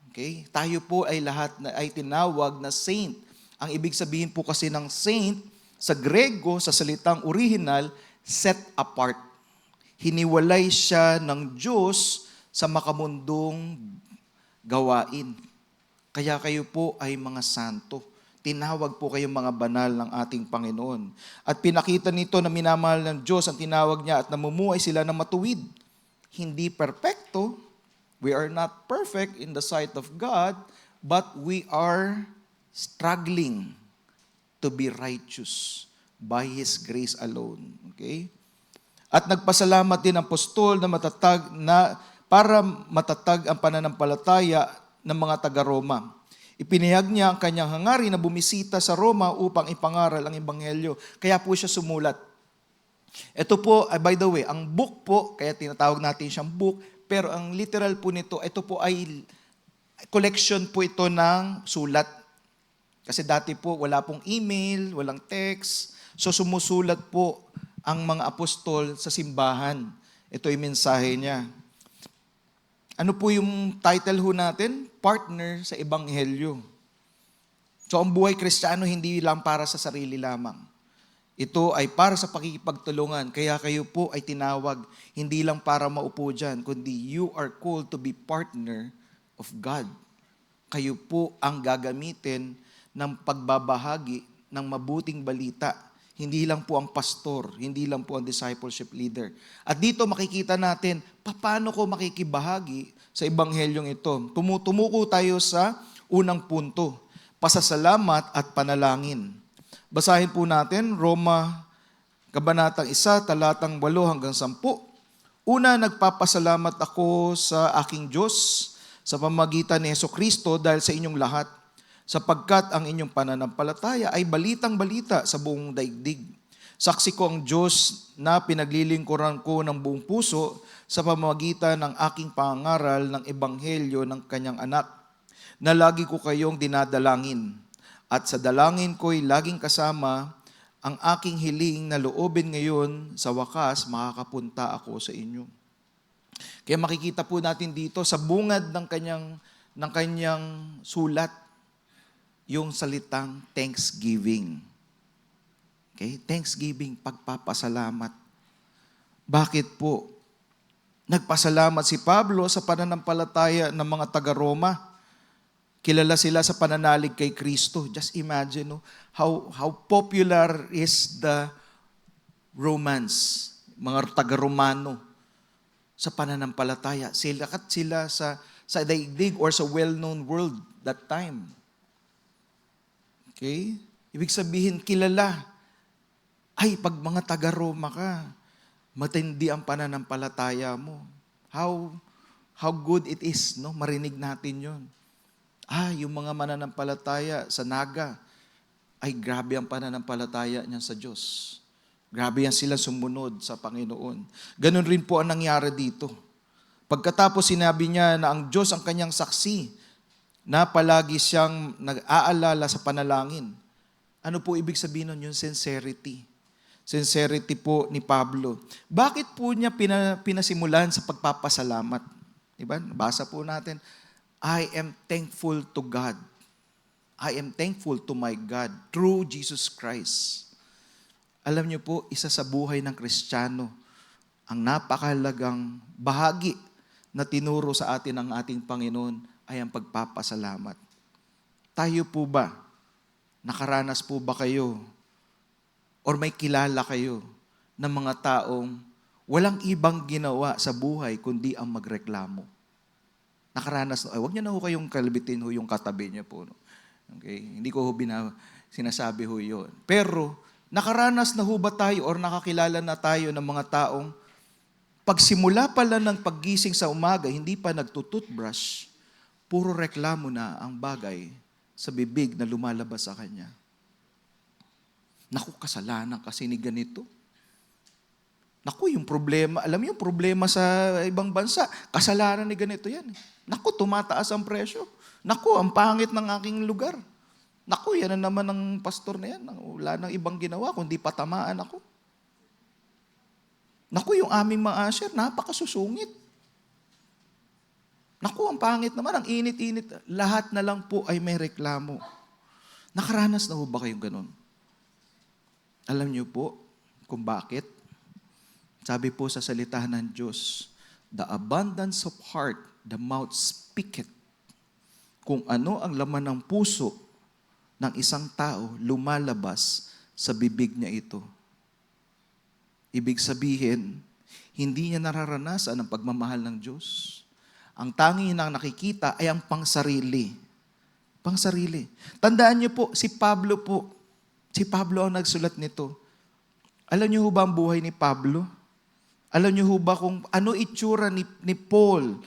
Okay? Tayo po ay lahat ay tinawag na saint. Ang ibig sabihin po kasi ng saint, sa Grego, sa salitang original, set apart. Hiniwalay siya ng Diyos sa makamundong gawain. Kaya kayo po ay mga santo. Tinawag po kayong mga banal ng ating Panginoon. At pinakita nito na minamahal ng Diyos ang tinawag niya at namumuhay sila na matuwid. Hindi perfecto. We are not perfect in the sight of God, but we are struggling to be righteous by His grace alone. Okay? At nagpasalamat din ang apostol na para matatag ang pananampalataya ng mga taga-Roma. Ipinahayag niya ang kanyang hangarin na bumisita sa Roma upang ipangaral ang Ebanghelyo. Kaya po siya sumulat. Ito po, by the way, ang book po, kaya tinatawag natin siyang book, pero ang literal po nito, ito po ay collection po ito ng sulat. Kasi dati po, wala pong email, walang text. So sumusulat po ang mga apostol sa simbahan. Ito yung mensahe niya. Ano po yung title ho natin? Partner sa Ebanghelyo. So ang buhay Kristiyano hindi lang para sa sarili lamang. Ito ay para sa pakikipagtulungan. Kaya kayo po ay tinawag hindi lang para maupo dyan, kundi you are called to be partner of God. Kayo po ang gagamitin ng pagbabahagi ng mabuting balita. Hindi lang po ang pastor, hindi lang po ang discipleship leader. At dito makikita natin, paano ko makikibahagi sa ebanghelyong ito. Tumuko tayo sa unang punto, pasasalamat at panalangin. Basahin po natin, Roma, Kabanatang 1, talatang 8 hanggang 10. Una, nagpapasalamat ako sa aking Diyos sa pamamagitan ni Jesucristo dahil sa inyong lahat, sapagkat ang inyong pananampalataya ay balitang-balita sa buong daigdig. Saksi ko ang Diyos na pinaglilingkuran ko ng buong puso sa pamamagitan ng aking pangangaral ng Ebanghelyo ng kanyang anak, na lagi ko kayong dinadalangin. At sa dalangin ko'y laging kasama ang aking hiling na loobin ngayon, sa wakas makakapunta ako sa inyo. Kaya makikita po natin dito sa bungad ng kanyang sulat, yung salitang thanksgiving. Okay? Thanksgiving, pagpapasalamat. Bakit po? Nagpasalamat si Pablo sa pananampalataya ng mga taga-Roma. Kilala sila sa pananalig kay Kristo. Just imagine how popular is the Romans, mga taga-Romano, sa pananampalataya. Sila sa daigdig or sa well-known world that time. Okay? Ibig sabihin, kilala. Ay, pag mga taga-Roma ka, matindi ang pananampalataya mo. How good it is, no? Marinig natin yon. Yung mga mananampalataya sa Naga, ay grabe ang pananampalataya niyan sa Diyos. Grabe yan sila sumunod sa Panginoon. Ganun rin po ang nangyari dito. Pagkatapos sinabi niya na ang Diyos ang kanyang saksi, na palagi siyang nag-aalala sa panalangin. Ano po ibig sabihin nun? Yung sincerity. Sincerity po ni Pablo. Bakit po niya pinasimulan sa pagpapasalamat? Diba? Basa po natin, I am thankful to God. I am thankful to my God through Jesus Christ. Alam niyo po, isa sa buhay ng Kristiyano, ang napakahalagang bahagi na tinuro sa atin ng ating Panginoon ay ang pagpapasalamat. Tayo po ba? Nakaranas po ba kayo? Or may kilala kayo ng mga taong walang ibang ginawa sa buhay kundi ang magreklamo? Nakaranas, huwag niyo na ho kayong kalbitin ho yung katabi niyo po. No? Okay? Hindi ko ho sinasabi ho yun. Pero, nakaranas na ho ba tayo or nakakilala na tayo ng mga taong pagsimula pala ng paggising sa umaga, hindi pa nagtututbrush, puro reklamo na ang bagay sa bibig na lumalabas sa kanya. Naku, kasalanan kasi ni ganito. Naku, yung problema, alam mo yung problema sa ibang bansa, kasalanan ni ganito yan. Naku, tumataas ang presyo. Naku, ang pangit ng aking lugar. Naku, yan na naman ang pastor na yan. Wala nang ibang ginawa, kundi patamaan ako. Naku, yung aming mga usher, napakasusungit. Naku, ang pangit naman, ang init-init. Lahat na lang po ay may reklamo. Nakaranas na po ba kayong ganun? Alam niyo po kung bakit? Sabi po sa salita ng Diyos, the abundance of heart, the mouth speaketh. Kung ano ang laman ng puso ng isang tao, lumalabas sa bibig niya ito. Ibig sabihin, hindi niya nararanasan ang pagmamahal ng Diyos. Ang tanging na nakikita ay ang pangsarili. Pangsarili. Tandaan niyo po, si Pablo ang nagsulat nito. Alam niyo ho ba ang buhay ni Pablo? Alam niyo ho ba kung ano itsura ni Paul,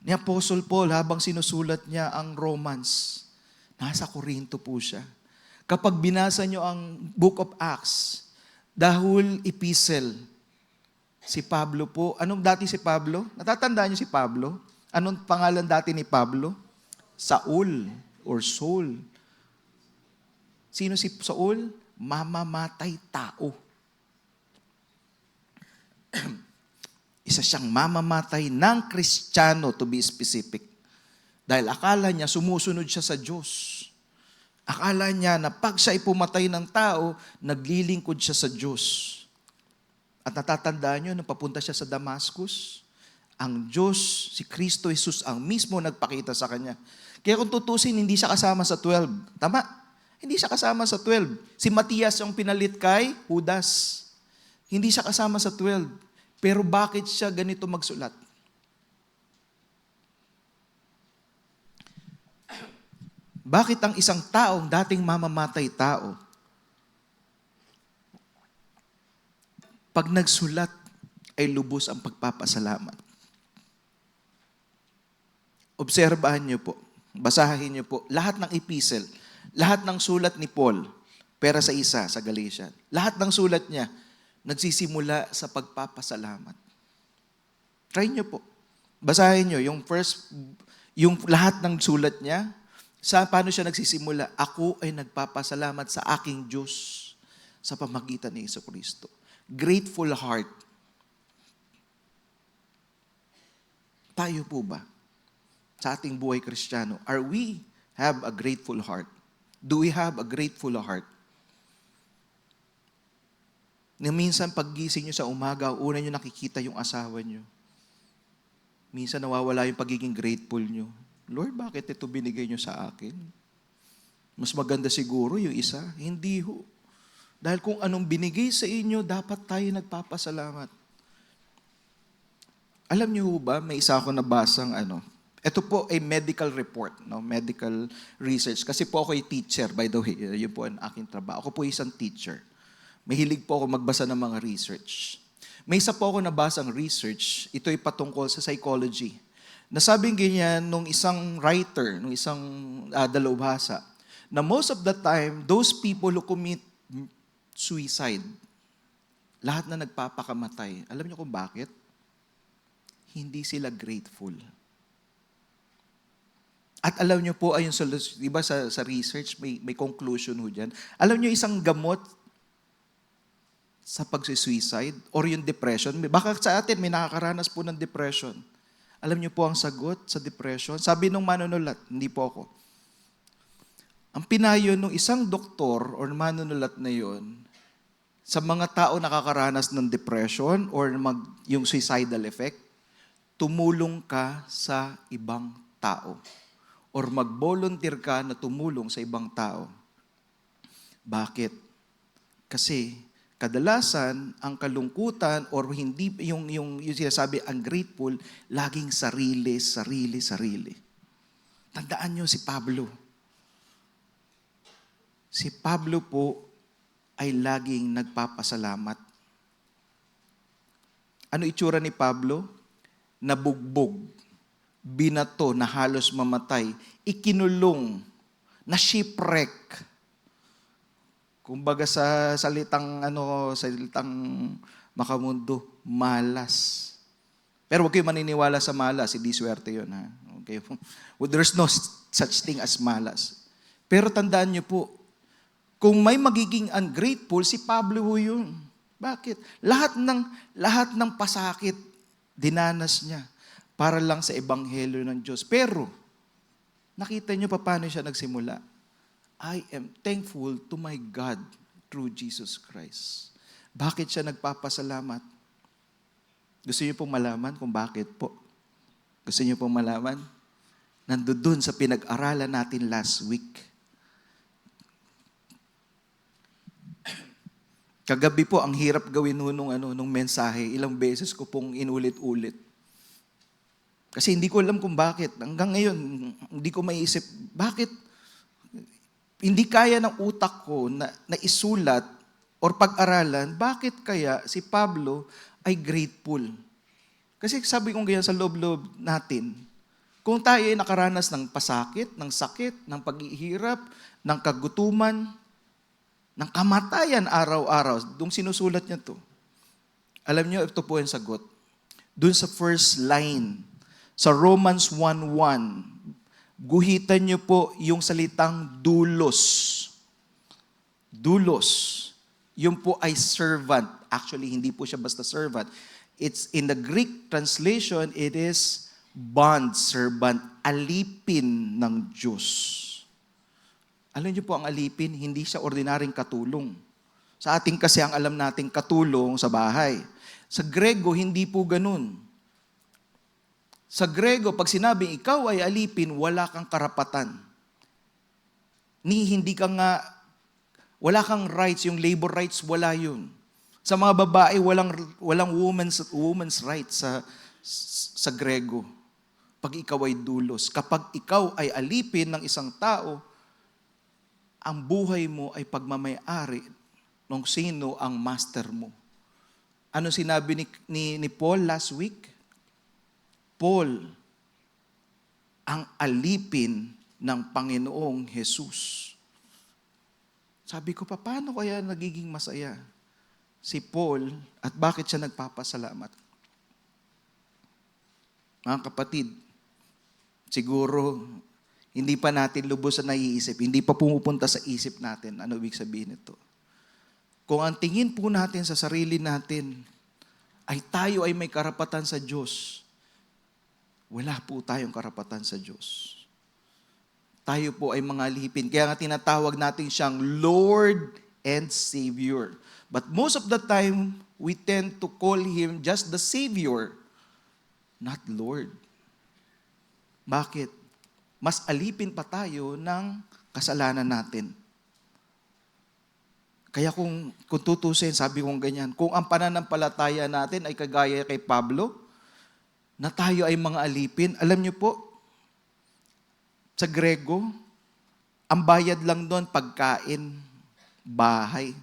ni Apostle Paul habang sinusulat niya ang Romans? Nasa Corinto po siya. Kapag binasa niyo ang Book of Acts, the whole epistle, si Pablo po, anong dati si Pablo? Natatandaan niyo si Pablo? Anong pangalan dati ni Pablo? Saul or Saul. Sino si Saul? Mamamatay tao. Isa siyang mamamatay ng Kristiyano, to be specific. Dahil akala niya sumusunod siya sa Diyos. Akala niya na pag siya ay pumatay ng tao, naglilingkod siya sa Diyos. At natatandaan niyo, nung papunta siya sa Damascus, ang Diyos, si Kristo Jesus, ang mismo nagpakita sa kanya. Kaya kung tutusin, hindi siya kasama sa 12. Tama? Hindi siya kasama sa 12. Si Matias yung pinalit kay Judas. Hindi siya kasama sa 12. Pero bakit siya ganito magsulat? Bakit ang isang taong dating mamamatay tao, pag nagsulat ay lubos ang pagpapasalamat? Obserbahan niyo po, basahin niyo po, lahat ng epistle, lahat ng sulat ni Paul, pera sa isa, sa Galatian, lahat ng sulat niya, nagsisimula sa pagpapasalamat. Try niyo po. Basahin niyo yung lahat ng sulat niya, paano siya nagsisimula? Ako ay nagpapasalamat sa aking Diyos sa pamagitan ni Jesucristo. Grateful heart. Tayo po ba? Sa ating buhay Kristiyano, are we have a grateful heart? Do we have a grateful heart? Na minsan paggising nyo sa umaga, una nyo nakikita yung asawa nyo. Minsan nawawala yung pagiging grateful nyo. Lord, bakit ito binigay nyo sa akin? Mas maganda siguro yung isa. Hindi ho. Dahil kung anong binigay sa inyo, dapat tayo nagpapasalamat. Alam nyo ho ba, may isa ako nabasang ito po ay medical report, no? Medical research. Kasi po ako ay teacher, by the way. Yun po ang aking trabaho. Ako po isang teacher. Mahilig po ako magbasa ng mga research. May isa po ako nabasang research, ito'y patungkol sa psychology. Nasabing ganyan nung isang writer, nung isang dalubhasa, na most of the time, those people who commit suicide, lahat na nagpapakamatay, alam niyo kung bakit? Hindi sila grateful. At alam niyo po, ayun, di ba sa research, may conclusion ho dyan. Alam niyo isang gamot sa pag-suicide or yung depression. Baka sa atin may nakakaranas po ng depression. Alam niyo po ang sagot sa depression? Sabi nung manunulat, hindi po ako. Ang pinayo nung isang doktor or manunulat na yon sa mga tao nakakaranas ng depression or yung suicidal effect, tumulong ka sa ibang tao or mag-volunteer ka na tumulong sa ibang tao. Bakit? Kasi kadalasan ang kalungkutan or hindi yung sinasabi ungrateful, laging sarili. Tandaan niyo si Pablo. Si Pablo po ay laging nagpapasalamat. Ano itsura ni Pablo? Nabugbog, binato na halos mamatay, ikinulong, na shipwreck. Kumbaga sa salitang makamundo, malas. Pero huwag kayo maniniwala sa malas, hindi swerte yun. Ha? Okay? Well, there's no such thing as malas. Pero tandaan niyo po, kung may magiging ungrateful, si Pablo ho yun. Bakit? Lahat ng pasakit, dinanas niya para lang sa ebanghelyo ng Diyos. Pero, nakita niyo pa paano siya nagsimula? I am thankful to my God through Jesus Christ. Bakit siya nagpapasalamat? Gusto niyo pong malaman kung bakit po? Gusto niyo pong malaman? Nandoon sa pinag-aralan natin last week. Kagabi po, ang hirap gawin nung mensahe. Ilang beses ko pong inulit-ulit. Kasi hindi ko alam kung bakit. Hanggang ngayon, hindi ko maiisip, bakit hindi kaya ng utak ko na isulat or pag-aralan, bakit kaya si Pablo ay grateful? Kasi sabi kong ganyan sa loob-loob natin, kung tayo ay nakaranas ng pasakit, ng sakit, ng paghihirap, ng kagutuman, ng kamatayan araw-araw, doon sinusulat niya to. Alam niyo, ito po yung sagot. Doon sa first line, sa Romans 1:1, guhitan niyo po yung salitang dulos. Dulos. Yung po ay servant. Actually, hindi po siya basta servant. It's in the Greek translation, it is bond servant, alipin ng Diyos. Alam niyo po ang alipin, hindi siya ordinaryong katulong. Sa ating kasi ang alam nating katulong sa bahay. Sa Grego, hindi po ganun. Sa Grego, pag sinabing ikaw ay alipin, wala kang karapatan. Wala kang rights, yung labor rights, wala yun. Sa mga babae, walang woman's rights sa Grego. Pag ikaw ay dulos. Kapag ikaw ay alipin ng isang tao, ang buhay mo ay pagmamay-ari ng sino ang master mo. Ano sinabi ni Paul last week? Paul, ang alipin ng Panginoong Jesus. Sabi ko, paano kaya nagiging masaya si Paul at bakit siya nagpapasalamat? Mga kapatid, siguro hindi pa natin lubos na naiisip, hindi pa pumupunta sa isip natin ano ibig sabihin nito. Kung ang tingin po natin sa sarili natin ay tayo ay may karapatan sa Diyos, wala po tayong karapatan sa Diyos. Tayo po ay mga alipin. Kaya nga tinatawag natin siyang Lord and Savior. But most of the time, we tend to call Him just the Savior, not Lord. Bakit? Mas alipin pa tayo ng kasalanan natin. Kaya kung tutusin, sabi kong ganyan, kung ang pananampalataya natin ay kagaya kay Pablo, na tayo ay mga alipin, alam niyo po, sa Grego, ang bayad lang doon pagkain, bahay.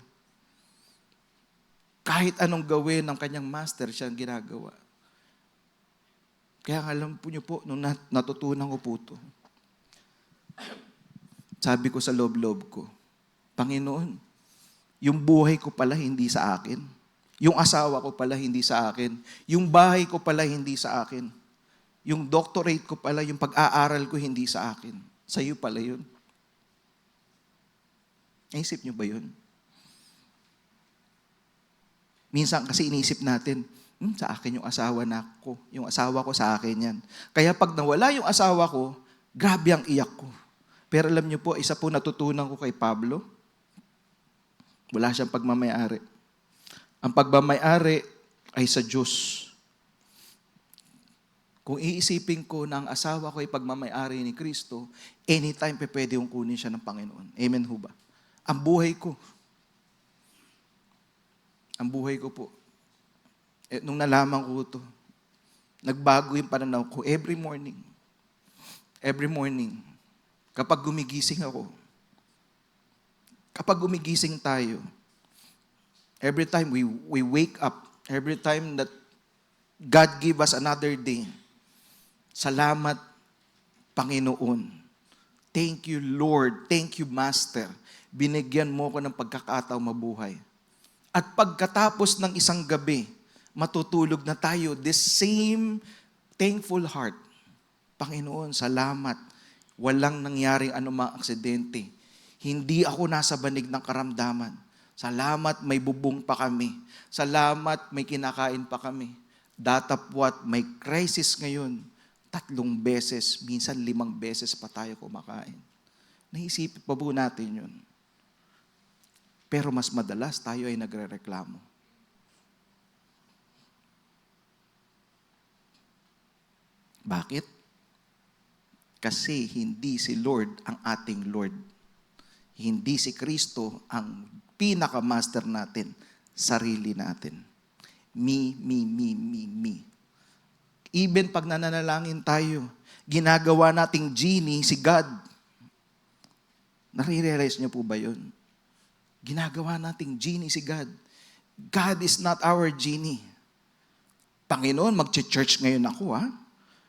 Kahit anong gawin ng kanyang master, siya ang ginagawa. Kaya alam po niyo po, nung natutunan ko po ito, sabi ko sa loob-loob ko, Panginoon, yung buhay ko pala hindi sa akin. Yung asawa ko pala hindi sa akin. Yung bahay ko pala hindi sa akin. Yung doctorate ko pala, yung pag-aaral ko hindi sa akin. Sa iyo pala yun. Naisip niyo ba yun? Minsan kasi iniisip natin, sa akin yung asawa na ko. Yung asawa ko sa akin yan. Kaya pag nawala yung asawa ko, grabe ang iyak ko. Pero alam niyo po, isa po natutunan ko kay Pablo, wala siyang pagmamayari. Ang pagmamayari ay sa Diyos. Kung iisipin ko na ang asawa ko ay pagmamayari ni Kristo, anytime pwede kong kunin siya ng Panginoon. Amen ho ba? Ang buhay ko po, nung nalaman ko ito, nagbago yung pananaw ko every morning, kapag gumigising ako, kapag gumigising tayo, every time we wake up, every time that God give us another day, salamat, Panginoon. Thank you, Lord. Thank you, Master. Binigyan mo ko ng pagkakataong mabuhay. At pagkatapos ng isang gabi, matutulog na tayo, this same thankful heart. Panginoon, salamat. Walang nangyaring anumang aksidente. Hindi ako nasa banig ng karamdaman. Salamat, may bubong pa kami. Salamat, may kinakain pa kami. Datapwat, may crisis ngayon. 3 beses, minsan 5 beses pa tayo kumakain. Naisipin pa po natin yun. Pero mas madalas tayo ay nagrereklamo. Bakit? Kasi hindi si Lord ang ating Lord. Hindi si Kristo ang pinaka-master natin, sarili natin. Me. Even pag nananalangin tayo, ginagawa nating genie si God. Nare-realize niyo po ba yun? Ginagawa nating genie si God. God is not our genie. Panginoon, mag-church ngayon ako ha.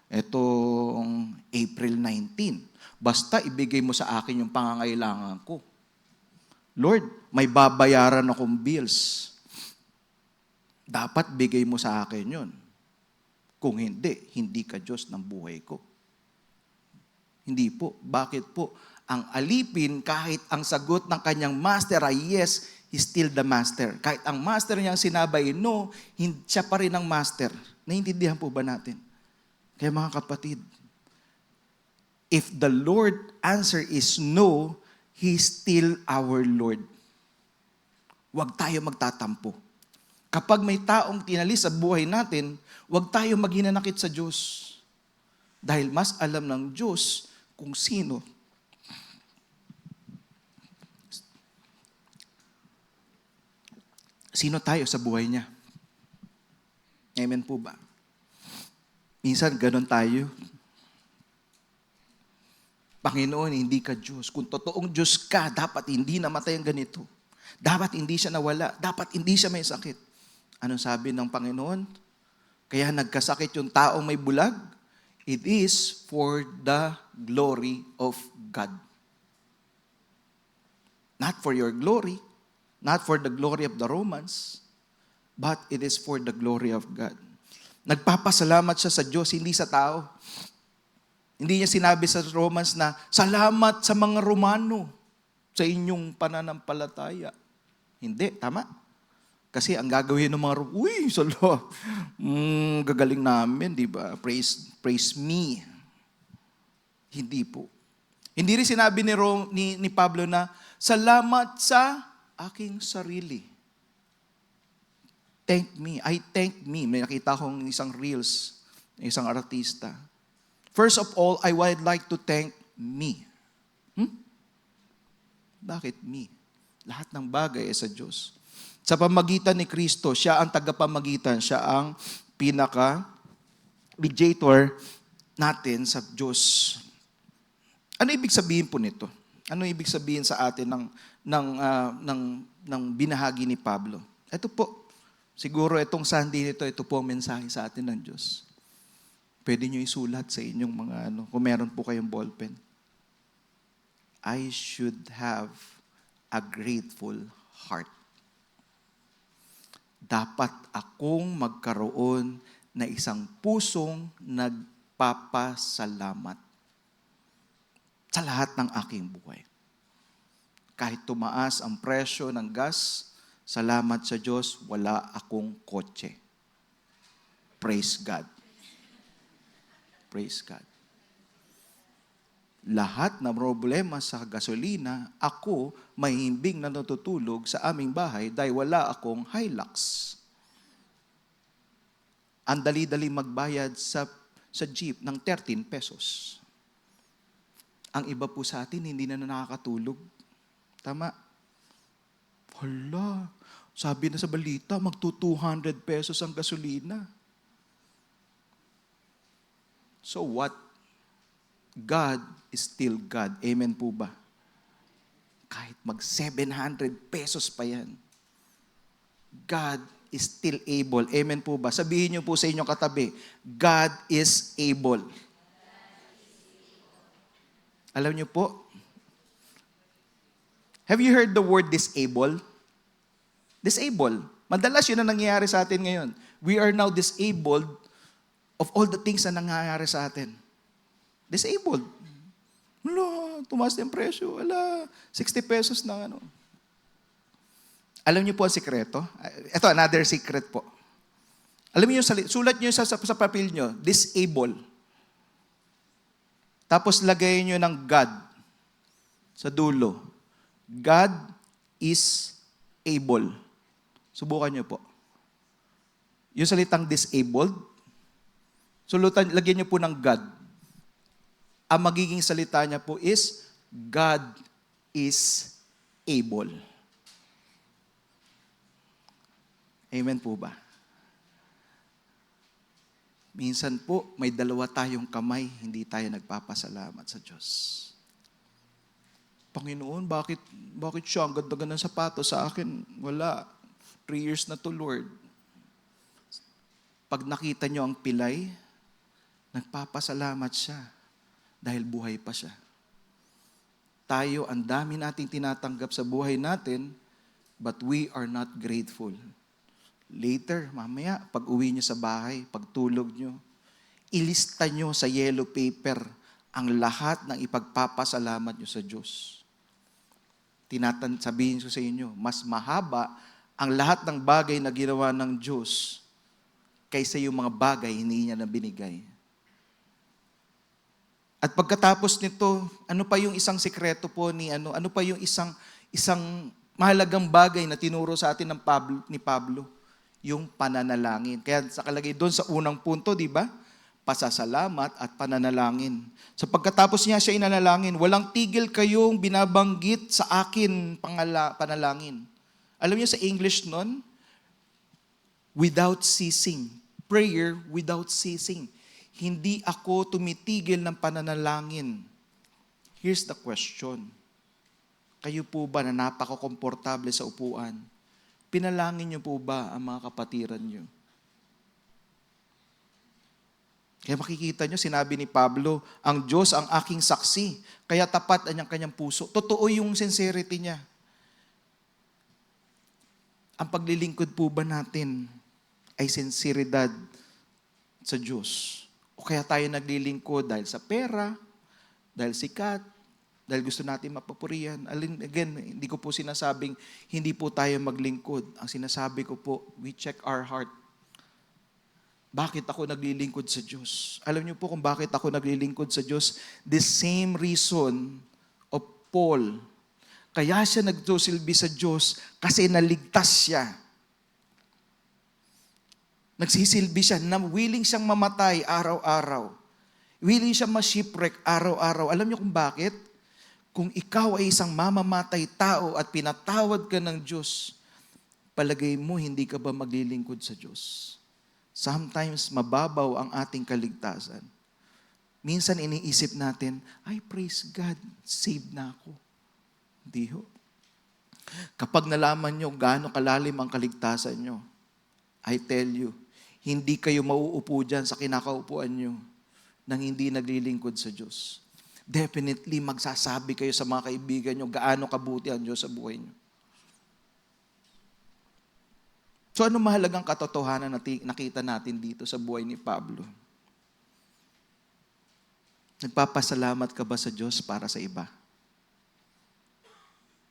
Etong April 19. Basta ibigay mo sa akin yung pangangailangan ko. Lord, may babayaran akong bills. Dapat bigay mo sa akin yun. Kung hindi, hindi ka Diyos ng buhay ko. Hindi po. Bakit po? Ang alipin, kahit ang sagot ng kanyang master ay yes, he's still the master. Kahit ang master niyang sinabay no, siya pa rin ang master. Naiintindihan po ba natin? Kaya mga kapatid, if the Lord answer is no, He's still our Lord. Huwag tayo magtatampo. Kapag may taong tinalis sa buhay natin, huwag tayo maghinanakit sa Diyos. Dahil mas alam ng Diyos kung sino. Sino tayo sa buhay niya? Amen po ba? Minsan ganun tayo. Panginoon, hindi ka Diyos. Kung totoong Diyos ka, dapat hindi namatay ang ganito. Dapat hindi siya nawala. Dapat hindi siya may sakit. Anong sabi ng Panginoon? Kaya nagkasakit yung taong may bulag. It is for the glory of God. Not for your glory. Not for the glory of the Romans. But it is for the glory of God. Nagpapasalamat siya sa Diyos, hindi sa tao. Hindi niya sinabi sa Romans na, salamat sa mga Romano sa inyong pananampalataya. Hindi, tama. Kasi ang gagawin ng mga Romano, gagaling namin, di ba? Praise me. Hindi po. Hindi rin sinabi ni Pablo na, salamat sa aking sarili. Thank me. I thank me. May nakita akong isang reels, isang artista. First of all, I would like to thank me. Bakit me? Lahat ng bagay ay sa Diyos. Sa pamagitan ni Kristo, siya ang tagapamagitan, siya ang pinaka-mediator natin sa Diyos. Ano ibig sabihin po nito? Ano ibig sabihin sa atin ng binahagi ni Pablo? Ito po, siguro itong Sunday nito, ito po ang mensahe sa atin ng Diyos. Pwede nyo isulat sa inyong mga kung meron po kayong ballpen. I should have a grateful heart. Dapat akong magkaroon na isang pusong nagpapasalamat sa lahat ng aking buhay. Kahit tumaas ang presyo ng gas, salamat sa Diyos, wala akong kotse. Praise God. Praise God. Lahat ng problema sa gasolina, ako mahimbing na natutulog sa aming bahay dahil wala akong Hilux. Ang dali-dali magbayad sa sa jeep ng 13 pesos. Ang iba po sa atin, hindi na nakakatulog. Tama? Hala, sabi na sa balita, magto-200 pesos ang gasolina. So what? God is still God. Amen po ba? Kahit mag 700 pesos pa yan, God is still able. Amen po ba? Sabihin niyo po sa inyong katabi, God is able. Alam niyo po, have you heard the word disable? Disable. Madalas yun ang nangyayari sa atin ngayon. We are now disabled of all the things na nangyayari sa atin. Disabled. Wala, tumaas na yung presyo. Wala, 60 pesos na ano. Alam niyo po ang sikreto? Ito, another secret po. Alam niyo, sulat niyo sa papel niyo, disable. Tapos lagay niyo ng God sa dulo. God is able. Subukan niyo po. Yung salitang disabled, lagyan niyo po ng God. Ang magiging salita niya po is, God is able. Amen po ba? Minsan po, may dalawa tayong kamay, hindi tayo nagpapasalamat sa Diyos. Panginoon, bakit siya ang ganda-ganda ng sapatos sa akin? Wala. 3 years na to, Lord. Pag nakita niyo ang pilay, nagpapasalamat siya dahil buhay pa siya. Tayo, ang dami nating tinatanggap sa buhay natin, but we are not grateful. Later, mamaya, pag uwi nyo sa bahay, pag tulog nyo, ilista nyo sa yellow paper ang lahat ng ipagpapasalamat nyo sa Diyos. Sabihin ko sa inyo, mas mahaba ang lahat ng bagay na ginawa ng Diyos kaysa yung mga bagay hindi niya na binigay. At pagkatapos nito, ano pa yung isang sikreto po ano pa yung isang mahalagang bagay na tinuro sa atin ni Pablo? Yung pananalangin. Kaya sakalagay doon sa unang punto, di ba? Pasasalamat at pananalangin. Sa pagkatapos niya siya inanalangin, walang tigil kayong binabanggit sa akin panalangin. Alam niyo sa English nun? Without ceasing. Prayer without ceasing. Hindi ako tumitigil ng pananalangin. Here's the question. Kayo po ba na napaka-komportable sa upuan? Pinalangin niyo po ba ang mga kapatiran niyo? Kaya makikita niyo, sinabi ni Pablo, ang Diyos ang aking saksi, kaya tapat ang kanyang puso. Totoo yung sincerity niya. Ang paglilingkod po ba natin ay sinseridad sa Diyos? O kaya tayo naglilingkod dahil sa pera, dahil sikat, dahil gusto natin mapapurihan. Again, hindi ko po sinasabing hindi po tayo maglingkod. Ang sinasabi ko po, we check our heart. Bakit ako naglilingkod sa Diyos? Alam niyo po kung bakit ako naglilingkod sa Diyos? The same reason of Paul. Kaya siya nagsusilbi sa Diyos kasi naligtas siya. Nagsisilbi siya na willing siyang mamatay araw-araw. Willing siyang ma-shipwreck araw-araw. Alam niyo kung bakit? Kung ikaw ay isang mamamatay tao at pinatawad ka ng Diyos, palagay mo hindi ka ba maglilingkod sa Diyos? Sometimes mababaw ang ating kaligtasan. Minsan iniisip natin, ay praise God, saved na ako. Hindi ho. Kapag nalaman nyo gaano kalalim ang kaligtasan nyo, I tell you, hindi kayo mauupo dyan sa kinakaupuan nyo nang hindi naglilingkod sa Diyos. Definitely magsasabi kayo sa mga kaibigan nyo gaano kabuti ang Diyos sa buhay nyo. So ano mahalagang katotohanan na nakita natin dito sa buhay ni Pablo? Nagpapasalamat ka ba sa Diyos para sa iba?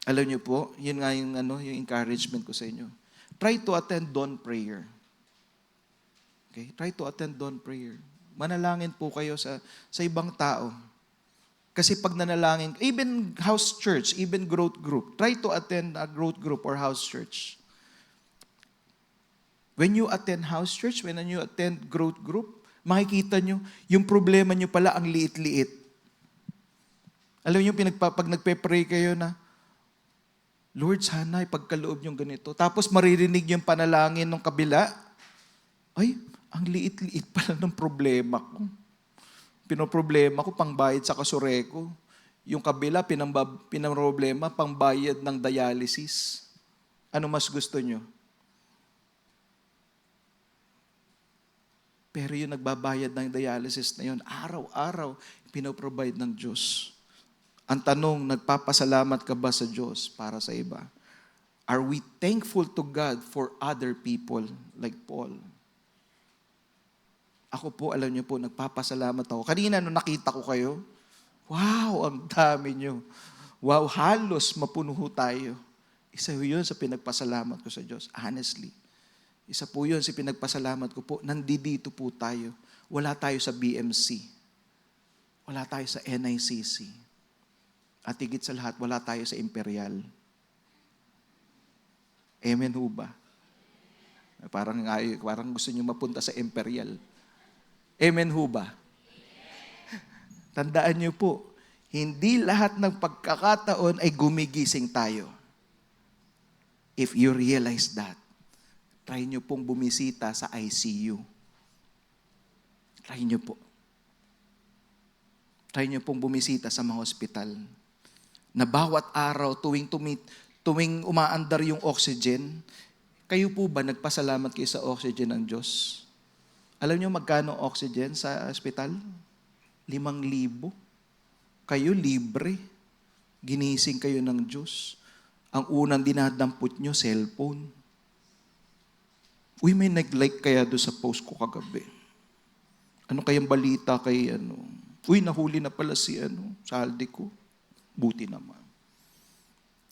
Alam niyo po, yun nga yung encouragement ko sa inyo. Try to attend dawn prayer. Okay? Try to attend dawn prayer. Manalangin po kayo sa ibang tao. Kasi pag nanalangin, even house church, even growth group, try to attend a growth group or house church. When you attend house church, when you attend growth group, makikita nyo, yung problema nyo pala ang liit-liit. Alam nyo, pag nagpe-pray kayo na, Lord, sana ipagkaloob yung ganito. Tapos maririnig yung panalangin ng kabila. Ay, ang liit-liit pala ng problema ko. Pinoproblema ko, pangbayad sa kasureko. Yung kabila, pinaproblema, pangbayad ng dialysis. Ano mas gusto nyo? Pero yung nagbabayad ng dialysis na yun, araw-araw, pinoprovide ng Diyos. Ang tanong, nagpapasalamat ka ba sa Diyos para sa iba? Are we thankful to God for other people like Paul? Ako po, alam niyo po, nagpapasalamat ako. Kanina nung nakita ko kayo, wow, ang dami niyo. Wow, halos mapuno ho tayo. Isa yun sa pinagpasalamat ko sa Diyos, honestly. Isa po yun sa pinagpasalamat ko po, nandito po tayo. Wala tayo sa BMC. Wala tayo sa NICC. At higit sa lahat, wala tayo sa Imperial. Amen ho ba? Parang gusto niyo mapunta sa Imperial. Amen ho ba? Tandaan niyo po, hindi lahat ng pagkakataon ay gumigising tayo. If you realize that, try niyo pong bumisita sa ICU. Try niyo po. Try niyo pong bumisita sa mga hospital. Na bawat araw, tuwing umaandar yung oxygen, kayo po ba nagpasalamat kayo sa oxygen ng Diyos? Alam niyo magkano oxygen sa hospital? 5,000. Kayo libre. Ginising kayo ng Diyos. Ang unang dinadampot niyo, cellphone. Uy, may nag-like kaya doon sa post ko kagabi. Ano kayang balita kay ano? Uy, nahuli na pala si saldi ko. Buti naman.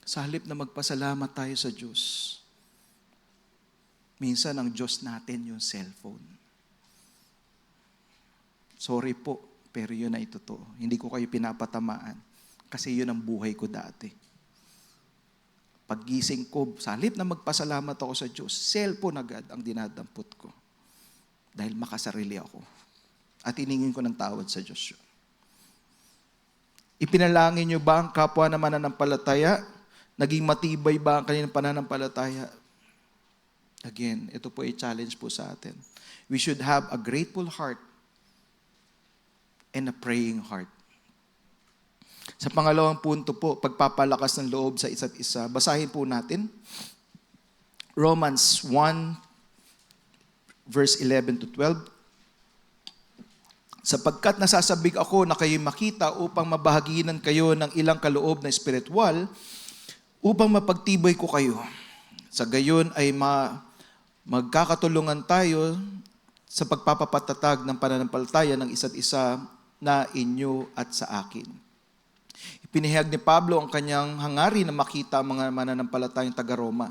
Sa halip na magpasalamat tayo sa Diyos, minsan ang Diyos natin yung cellphone. Sorry po, pero yun ay totoo. Hindi ko kayo pinapatamaan kasi yun ang buhay ko dati. Paggising ko, sa halip na magpasalamat ako sa Diyos, cellphone agad ang dinadampot ko. Dahil makasarili ako. At iningin ko ng tawad sa Diyos yun. Ipinalangin niyo ba ang kapwa na mananampalataya? Naging matibay ba ang kanilang pananampalataya? Again, ito po ay challenge po sa atin. We should have a grateful heart and a praying heart. Sa pangalawang punto po, pagpapalakas ng loob sa isa't isa. Basahin po natin. Romans 1, verse 11 to 12. Sapagkat nasasabik ako na kayo'y makita upang mabahaginan kayo ng ilang kaloob na espiritual, upang mapagtibay ko kayo. Sa gayon ay magkakatulungan tayo sa pagpapapatatag ng pananampalataya ng isa't isa na inyo at sa akin. Ipinahayag ni Pablo ang kanyang hangarin na makita ang mga mananampalatayang taga-Roma.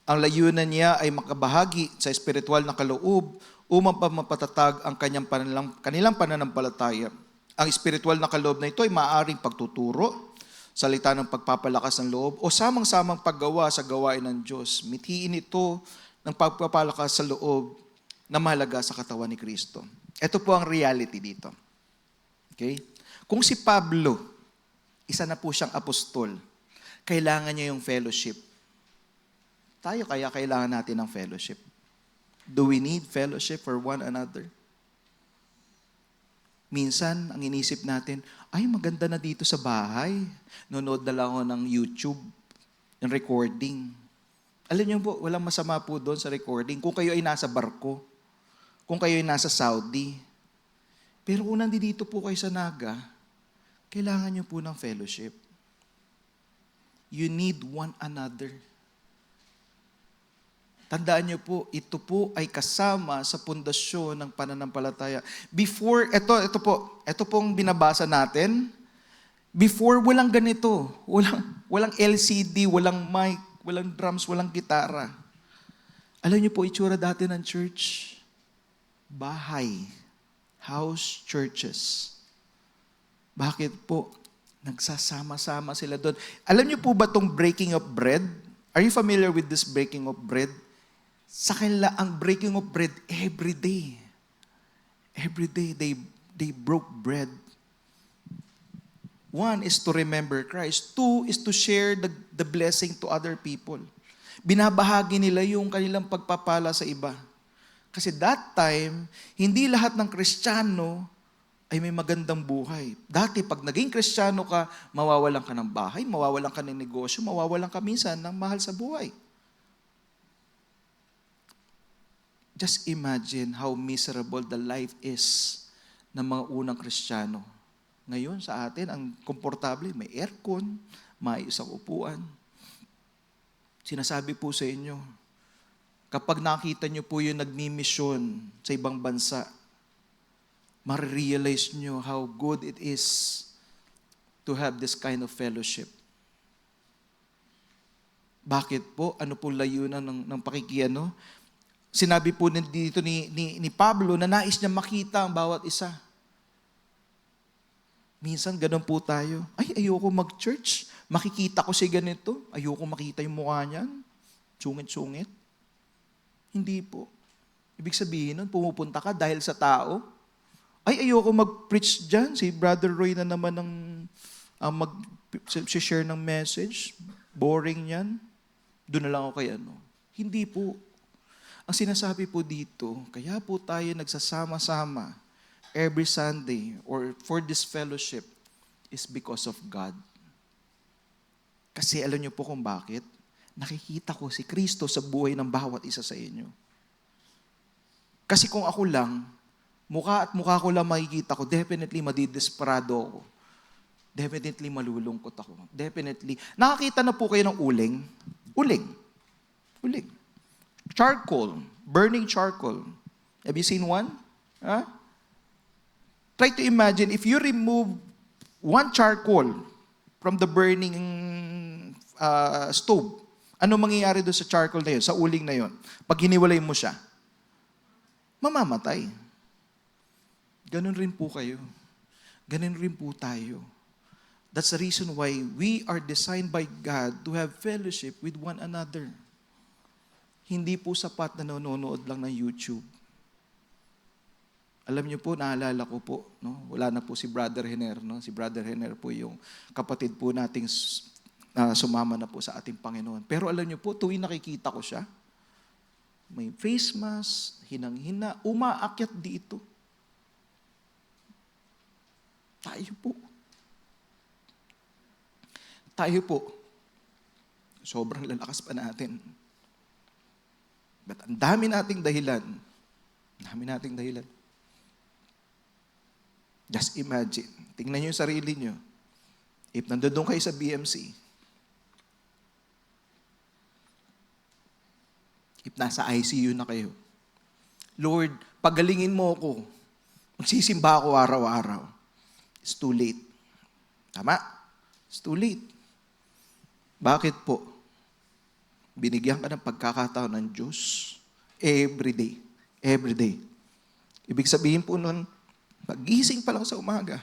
Ang layunan niya ay makabahagi sa espiritual na kaloob upang mapatatag ang kanilang pananampalataya. Ang espiritual na kaloob na ito ay maaaring pagtuturo, salita ng pagpapalakas ng loob, o samang-samang paggawa sa gawain ng Diyos. Mithiin ito ng pagpapalakas sa loob na mahalaga sa katawan ni Kristo. Ito po ang reality dito. Okay? Kung si Pablo, isa na po siyang apostol, kailangan niya yung fellowship. Tayo kaya kailangan natin ng fellowship. Do we need fellowship for one another? Minsan, ang inisip natin, ay maganda na dito sa bahay. Nonood na lang ako ng YouTube, yung recording. Alam niyo po, walang masama po doon sa recording. Kung kayo ay nasa barko, kung kayo ay nasa Saudi. Pero kung nandito po kayo sa Naga, kailangan niyo po ng fellowship. You need one another. Tandaan niyo po, ito po ay kasama sa pundasyon ng pananampalataya. Before, ito pong binabasa natin, before walang ganito, walang LCD, walang mic, walang drums, walang gitara. Alam niyo po, itsura dati ng church, bahay, house churches. Bakit po? Nagsasama-sama sila doon. Alam niyo po ba itong breaking of bread? Are you familiar with this breaking of bread? Sa kanila, ang breaking of bread every day. Every day they broke bread. One is to remember Christ. Two is to share the blessing to other people. Binabahagi nila yung kanilang pagpapala sa iba. Kasi that time, hindi lahat ng Kristiyano ay may magandang buhay. Dati, pag naging Kristiyano ka, mawawalan ka ng bahay, mawawalan ka ng negosyo, mawawalan ka minsan ng mahal sa buhay. Just imagine how miserable the life is ng mga unang Kristiyano. Ngayon sa atin, ang komportable, may aircon, may isang upuan. Sinasabi po sa inyo, kapag nakita nyo po yung nagmi-mission sa ibang bansa, ma-realize nyo how good it is to have this kind of fellowship. Bakit po? Ano po layunan ng pakikiano? Sinabi po dito ni Pablo na nais niya makita ang bawat isa. Minsan, ganun po tayo. Ay, ayoko mag-church. Makikita ko si ganito. Ayoko makita yung mukha niyan. Sungit-sungit. Hindi po. Ibig sabihin nun, pumupunta ka dahil sa tao. Ay, ayoko mag-preach dyan. Si Brother Roy na naman ang mag-share ng message. Boring yan. Doon na lang ako kay ano. Hindi po. Ang sinasabi po dito, kaya po tayo nagsasama-sama every Sunday or for this fellowship is because of God. Kasi alam niyo po kung bakit? Nakikita ko si Kristo sa buhay ng bawat isa sa inyo. Kasi kung ako lang, mukha ko lang makikita ko, definitely madidesperado ako. Definitely malulungkot ako. Definitely. Nakakita na po kayo ng uling? Uling. Charcoal. Burning charcoal. Have you seen one? Huh? Try to imagine, if you remove one charcoal from the burning stove, ano mangyayari doon sa charcoal na yun, sa uling na yun? Pag hiniwalay mo siya, mamamatay. Ganun rin po kayo. Ganun rin po tayo. That's the reason why we are designed by God to have fellowship with one another. Hindi po sapat na nanonood lang ng YouTube. Alam niyo po, naalala ko po, no? Wala na po si Brother Henner. No? Si Brother Henner po yung kapatid po nating sumama na po sa ating Panginoon. Pero alam niyo po, tuwing nakikita ko siya, may face mask, hinang-hina, umaakyat dito. Tayo po, sobrang lalakas pa natin. But ang dami nating dahilan. Just imagine. Tingnan niyo yung sarili niyo. If nandoon kayo sa BMC, if nasa ICU na kayo, Lord, pagalingin mo ako. Magsisimba ako araw-araw. It's too late. Tama? It's too late. Bakit po? Binigyan ka ng pagkakataon ng Diyos every day. Every day. Ibig sabihin po nun, magising pa lang sa umaga,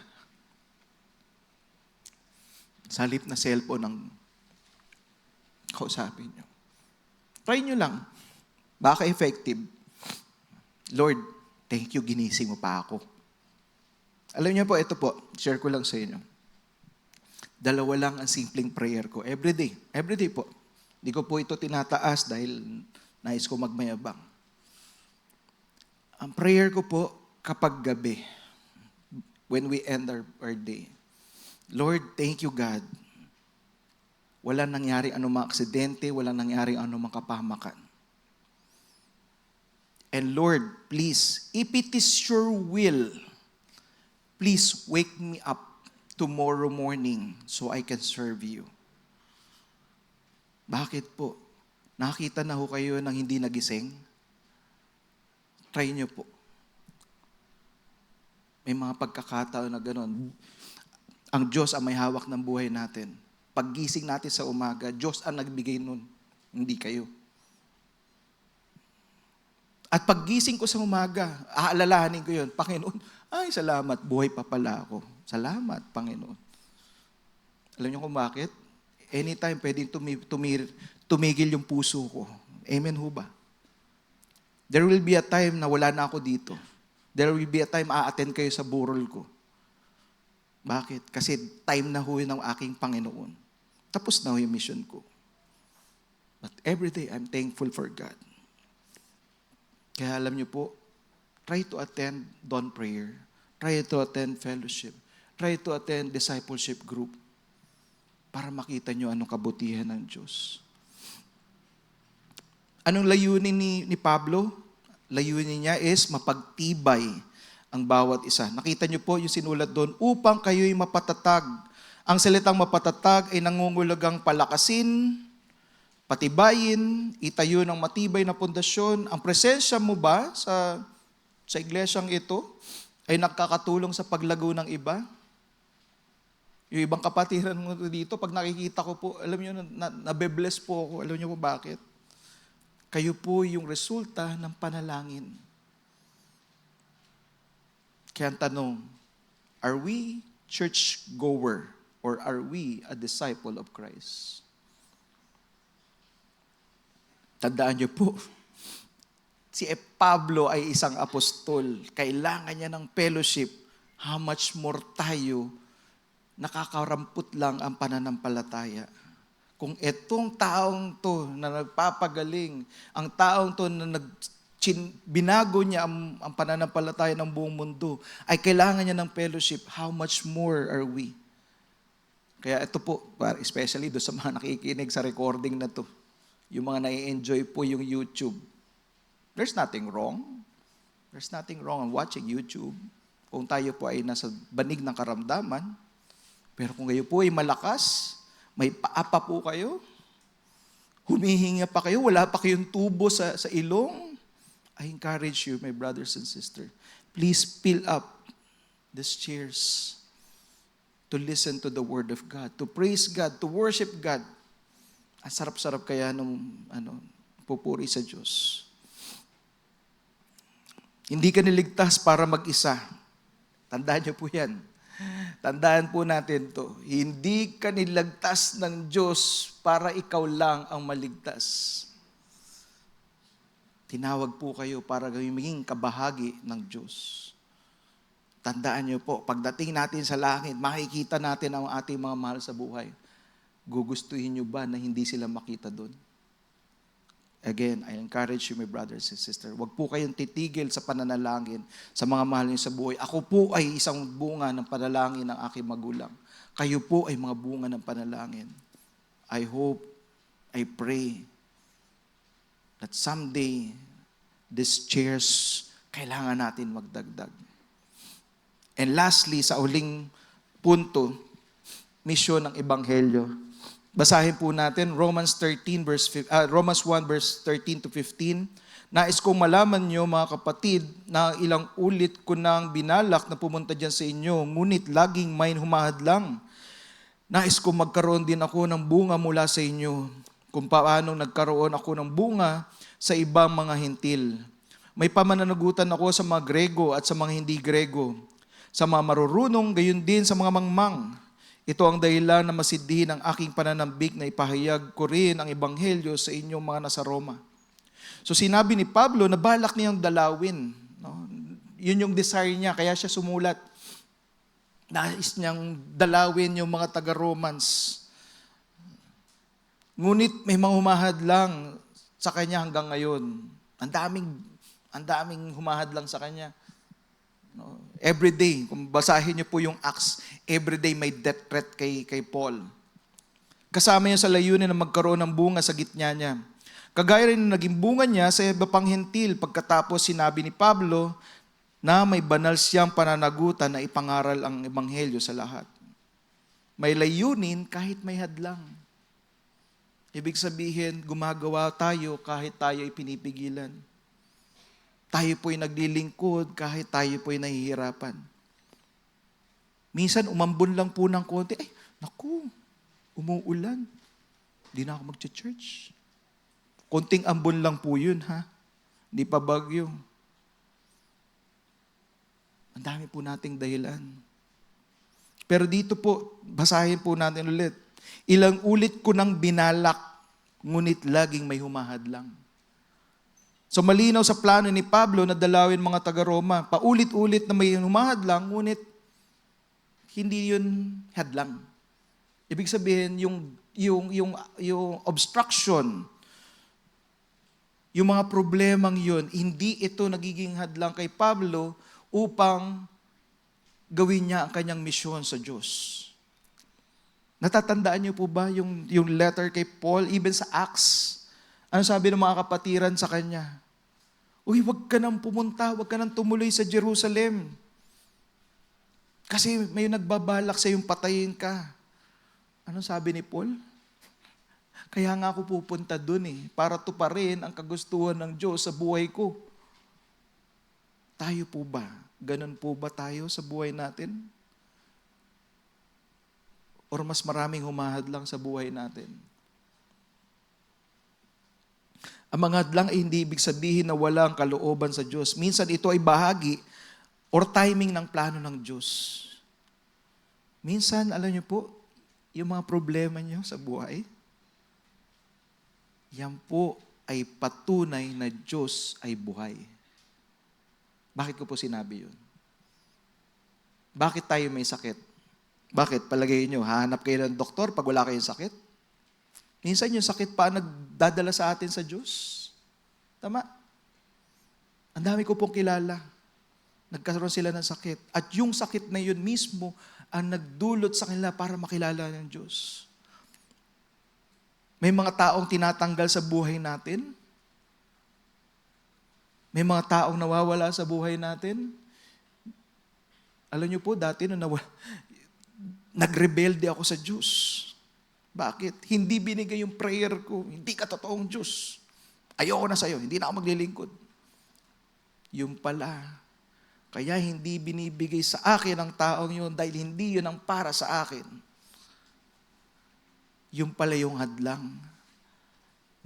sa halip na cellphone ang kausapin nyo. Try nyo lang. Baka effective. Lord, thank you, ginising mo pa ako. Alam niyo po, ito po, share ko lang sa inyo. 2 lang ang simpleng prayer ko. Every day. Every day po. Hindi ko po ito tinataas dahil nais ko magmayabang. Ang prayer ko po kapag gabi, when we end our day, Lord, thank you God. Walang nangyari anumang aksidente, walang nangyari anumang kapahamakan. And Lord, please, if it is your will, please wake me up tomorrow morning so I can serve you. Bakit po? Nakita na ho kayo ng hindi nagising? Try nyo po. May mga pagkakataon na gano'n. Ang Diyos ang may hawak ng buhay natin. Paggising natin sa umaga, Diyos ang nagbigay nun, hindi kayo. At paggising ko sa umaga, aalalahanin ko yun, Panginoon, ay salamat, buhay pa pala ako. Salamat, Panginoon. Alam niyo kung bakit? Anytime pwedeng tumigil yung puso ko. Amen ho ba? There will be a time na wala na ako dito. There will be a time a-attend kayo sa burol ko. Bakit? Kasi time na ho yun ng aking Panginoon. Tapos na ho yung mission ko. But every day, I'm thankful for God. Kaya alam niyo po, try to attend dawn prayer. Try to attend fellowship. Try to attend discipleship group para makita niyo anong kabutihan ng Diyos. Anong layunin ni Pablo? Layunin niya is mapagtibay ang bawat isa. Nakita niyo po yung sinulat doon, upang kayo'y mapatatag. Ang salitang mapatatag ay nangungulagang palakasin, patibayin, itayo ng matibay na pundasyon. Ang presensya mo ba sa iglesyang ito ay nakakatulong sa paglago ng iba? Yung ibang kapatiran mo dito, pag nakikita ko po, alam niyo, nabe-bless po ako. Alam niyo po bakit? Kayo po yung resulta ng panalangin. Kaya ang tanong, are we church-goer or are we a disciple of Christ? Tandaan niyo po, si Pablo ay isang apostol. Kailangan niya ng fellowship. How much more tayo nakakarampot lang ang pananampalataya? Kung etong taong to na nagpapagaling, ang taong to na binago niya ang pananampalataya ng buong mundo, ay kailangan niya ng fellowship, how much more are we? Kaya ito po, especially doon sa mga nakikinig sa recording na to, yung mga nai-enjoy po yung YouTube. There's nothing wrong. There's nothing wrong on watching YouTube. Kung tayo po ay nasa banig ng karamdaman, pero kung kayo po ay malakas, may paapa po kayo, humihinga pa kayo, wala pa kayong tubo sa ilong, I encourage you, my brothers and sisters, please fill up these chairs to listen to the Word of God, to praise God, to worship God. Ang sarap-sarap kaya nung pupuri sa Diyos. Hindi ka niligtas para mag-isa. Tandaan niyo po yan. Tandaan po natin to. Hindi ka nilagtas ng Diyos para ikaw lang ang maligtas. Tinawag po kayo para maging kabahagi ng Diyos. Tandaan niyo po, pagdating natin sa langit, makikita natin ang ating mga mahal sa buhay. Gugustuhin niyo ba na hindi sila makita doon? Again, I encourage you, my brothers and sisters, huwag po kayong titigil sa pananalangin sa mga mahal niyo sa buhay. Ako po ay isang bunga ng panalangin ng aking magulang. Kayo po ay mga bunga ng panalangin. I hope, I pray that someday, these chairs, kailangan natin magdagdag. And lastly, sa uling punto, misyon ng Ebanghelyo. Basahin po natin Romans 1 verse 13 to 15. Nais kong malaman nyo, mga kapatid, na ilang ulit ko nang binalak na pumunta dyan sa inyo, ngunit laging may humahadlang. Nais kong magkaroon din ako ng bunga mula sa inyo, kung paano nagkaroon ako ng bunga sa ibang mga hintil. May pamananagutan ako sa mga Grego at sa mga hindi Grego, sa mga marurunong, gayon din sa mga mangmang. Ito ang dahilan na masidhihin ang aking pananambik na ipahayag ko rin ang Ebanghelyo sa inyong mga nasa Roma. So sinabi ni Pablo na balak niyang dalawin. No? Yun yung desire niya, kaya siya sumulat. Nais niyang dalawin yung mga taga-Romans. Ngunit may mga humahadlang sa kanya hanggang ngayon. Ang daming humahadlang sa kanya. No? Every day, kung basahin niyo po yung Acts, every day may death threat kay Paul. Kasama niya sa layunin na magkaroon ng bunga sa gitna niya. Kagaya rin na naging bunga niya sa iba pang hintil pagkatapos sinabi ni Pablo na may banal siyang pananagutan na ipangaral ang Ebanghelyo sa lahat. May layunin kahit may hadlang. Ibig sabihin, gumagawa tayo kahit tayo ay pinipigilan. Tayo po'y naglilingkod kahit tayo po'y nahihirapan. Minsan, umambon lang po ng konti. Ay, naku, umuulan. Di na ako mag-church. Konting ambon lang po yun, ha? Di pa bagyo. Ang dami po nating dahilan. Pero dito po, basahin po natin ulit. Ilang ulit ko nang binalak, ngunit laging may humahadlang. So malinaw sa plano ni Pablo na dalawin mga taga-Roma. Paulit-ulit na may humahadlang, ngunit hindi yun hadlang. Ibig sabihin, yung obstruction, yung mga problemang yun, hindi ito nagiging hadlang kay Pablo upang gawin niya ang kanyang misyon sa Diyos. Natatandaan niyo po ba yung letter kay Paul, even sa Acts? Ano sabi ng mga kapatiran sa kanya? Uy, wag ka nang pumunta, wag ka nang tumuloy sa Jerusalem. Kasi may nagbabalak sa yung patayin ka. Ano sabi ni Paul? Kaya nga ako pupunta dun para tuparin ang kagustuhan ng Diyos sa buhay ko. Tayo po ba? Ganun po ba tayo sa buhay natin? Or mas maraming humahadlang sa buhay natin? Ang mga hadlang ay hindi ibig sabihin na wala ang kalooban sa Diyos. Minsan ito ay bahagi or timing ng plano ng Diyos. Minsan, alam niyo po, yung mga problema niyo sa buhay, yan po ay patunay na Diyos ay buhay. Bakit ko po sinabi yun? Bakit tayo may sakit? Bakit? Palagay niyo, hahanap kayo ng doktor pag wala kayong sakit? Minsan yung sakit pa nagdadala sa atin sa Diyos. Tama? Ang dami ko pong kilala. Nagkaroon sila ng sakit. At yung sakit na yun mismo ang nagdulot sa kanila para makilala ng Diyos. May mga taong tinatanggal sa buhay natin. May mga taong nawawala sa buhay natin. Alam niyo po, dati nung nagrebelde ako sa Diyos. Bakit? Hindi binigay yung prayer ko. Hindi ka totoong Diyos. Ayoko na sa'yo. Hindi na ako maglilingkod. Yung pala. Kaya hindi binibigay sa akin ang taong yun dahil hindi yun ang para sa akin. Yung pala yung hadlang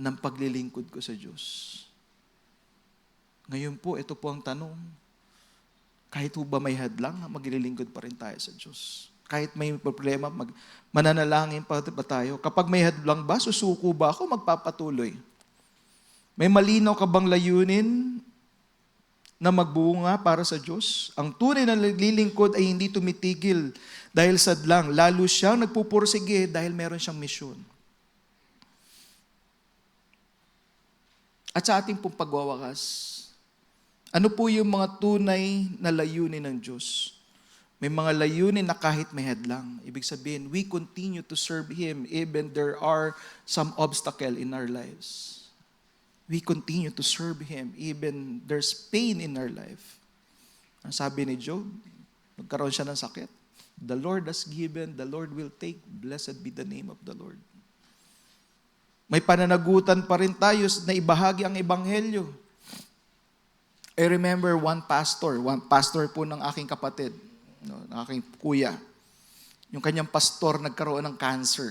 ng paglilingkod ko sa Diyos. Ngayon po, ito po ang tanong. Kahit po ba may hadlang, maglilingkod pa rin tayo sa Diyos. Kahit may problema, mananalangin pa ba tayo? Kapag may hadlang ba, susuko ba ako, magpapatuloy? May malinaw ka bang layunin na magbunga para sa Diyos? Ang tunay na naglilingkod ay hindi tumitigil dahil sa hadlang. Lalo siyang nagpupursige dahil meron siyang misyon. At sa ating pong pagwawakas, ano po yung mga tunay na layunin ng Diyos? May mga layunin na kahit may hadlang. Ibig sabihin, we continue to serve Him even there are some obstacle in our lives. We continue to serve Him even there's pain in our life. Ang sabi ni Job, nagkaroon siya ng sakit. The Lord has given, the Lord will take. Blessed be the name of the Lord. May pananagutan pa rin tayo na ibahagi ang ebanghelyo. I remember one pastor po ng aking kapatid, ng aking kuya. Yung kanyang pastor nagkaroon ng cancer.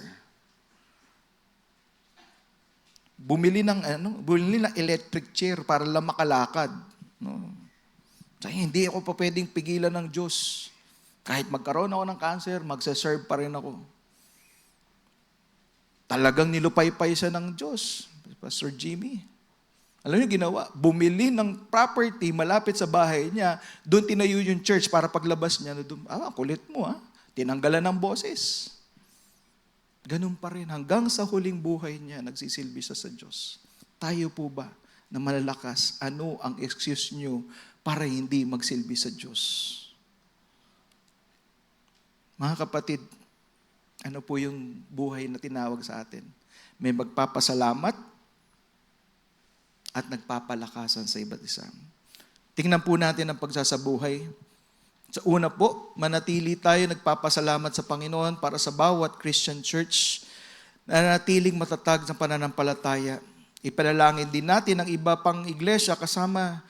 Bumili ng electric chair para lang makalakad. No? Sabi, hindi ako pa pwedeng pigilan ng Diyos. Kahit magkaroon ako ng cancer, magsaserve pa rin ako. Talagang nilupay-pay siya ng Diyos. Pastor Jimmy. Alam niyo ginawa? Bumili ng property malapit sa bahay niya, doon tinayo yung church para paglabas niya. Kulit mo tinanggalan ng boses. Ganun pa rin. Hanggang sa huling buhay niya, nagsisilbi siya sa Diyos. Tayo po ba na malalakas, ano ang excuse niyo para hindi magsilbi sa Diyos? Mga kapatid, ano po yung buhay na tinawag sa atin? May magpapasalamat at nagpapalakasan sa iba't isa. Tingnan po natin ang pagsasabuhay. Sa una po, manatili tayo nagpapasalamat sa Panginoon para sa bawat Christian church na nanatiling matatag sa pananampalataya. Ipanalangin din natin ang iba pang iglesia kasama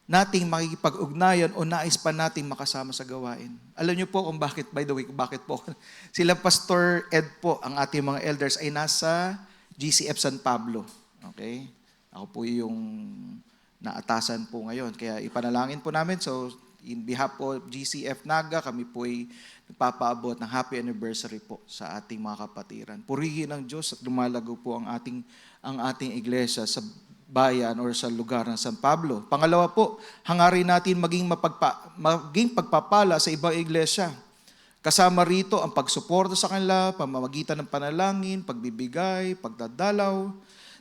nating makikipag-ugnayan o nais pa nating makasama sa gawain. Alam niyo po kung bakit, by the way, bakit po. Sila Pastor Ed po, ang ating mga elders, ay nasa GCF San Pablo. Okay? Ako po yung naatasan po ngayon. Kaya ipanalangin po namin. So, in behalf po of GCF Naga, kami po ay nagpapaabot ng happy anniversary po sa ating mga kapatiran. Purihin ng Diyos at lumalago po ang ating iglesia sa bayan or sa lugar ng San Pablo. Pangalawa po, hangarin natin maging pagpapala sa ibang iglesia. Kasama rito ang pagsuporta sa kanila, pamamagitan ng panalangin, pagbibigay, pagdadalaw.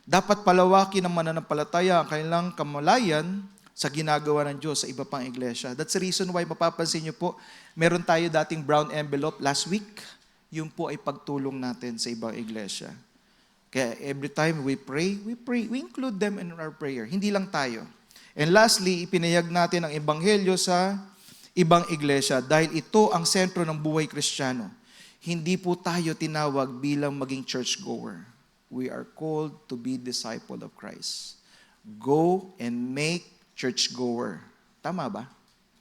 Dapat palawakin ng mananampalataya ang kanilang kamalayan sa ginagawa ng Diyos sa iba pang iglesia. That's the reason why mapapansin niyo po, meron tayo dating brown envelope last week. Yun po ay pagtulong natin sa ibang iglesia. Kaya every time we pray, we include them in our prayer. Hindi lang tayo. And lastly, ipinahayag natin ang ebanghelyo sa ibang iglesia dahil ito ang sentro ng buhay Kristiyano. Hindi po tayo tinawag bilang maging churchgoer. We are called to be disciple of Christ. Go and make churchgoer. Tama ba?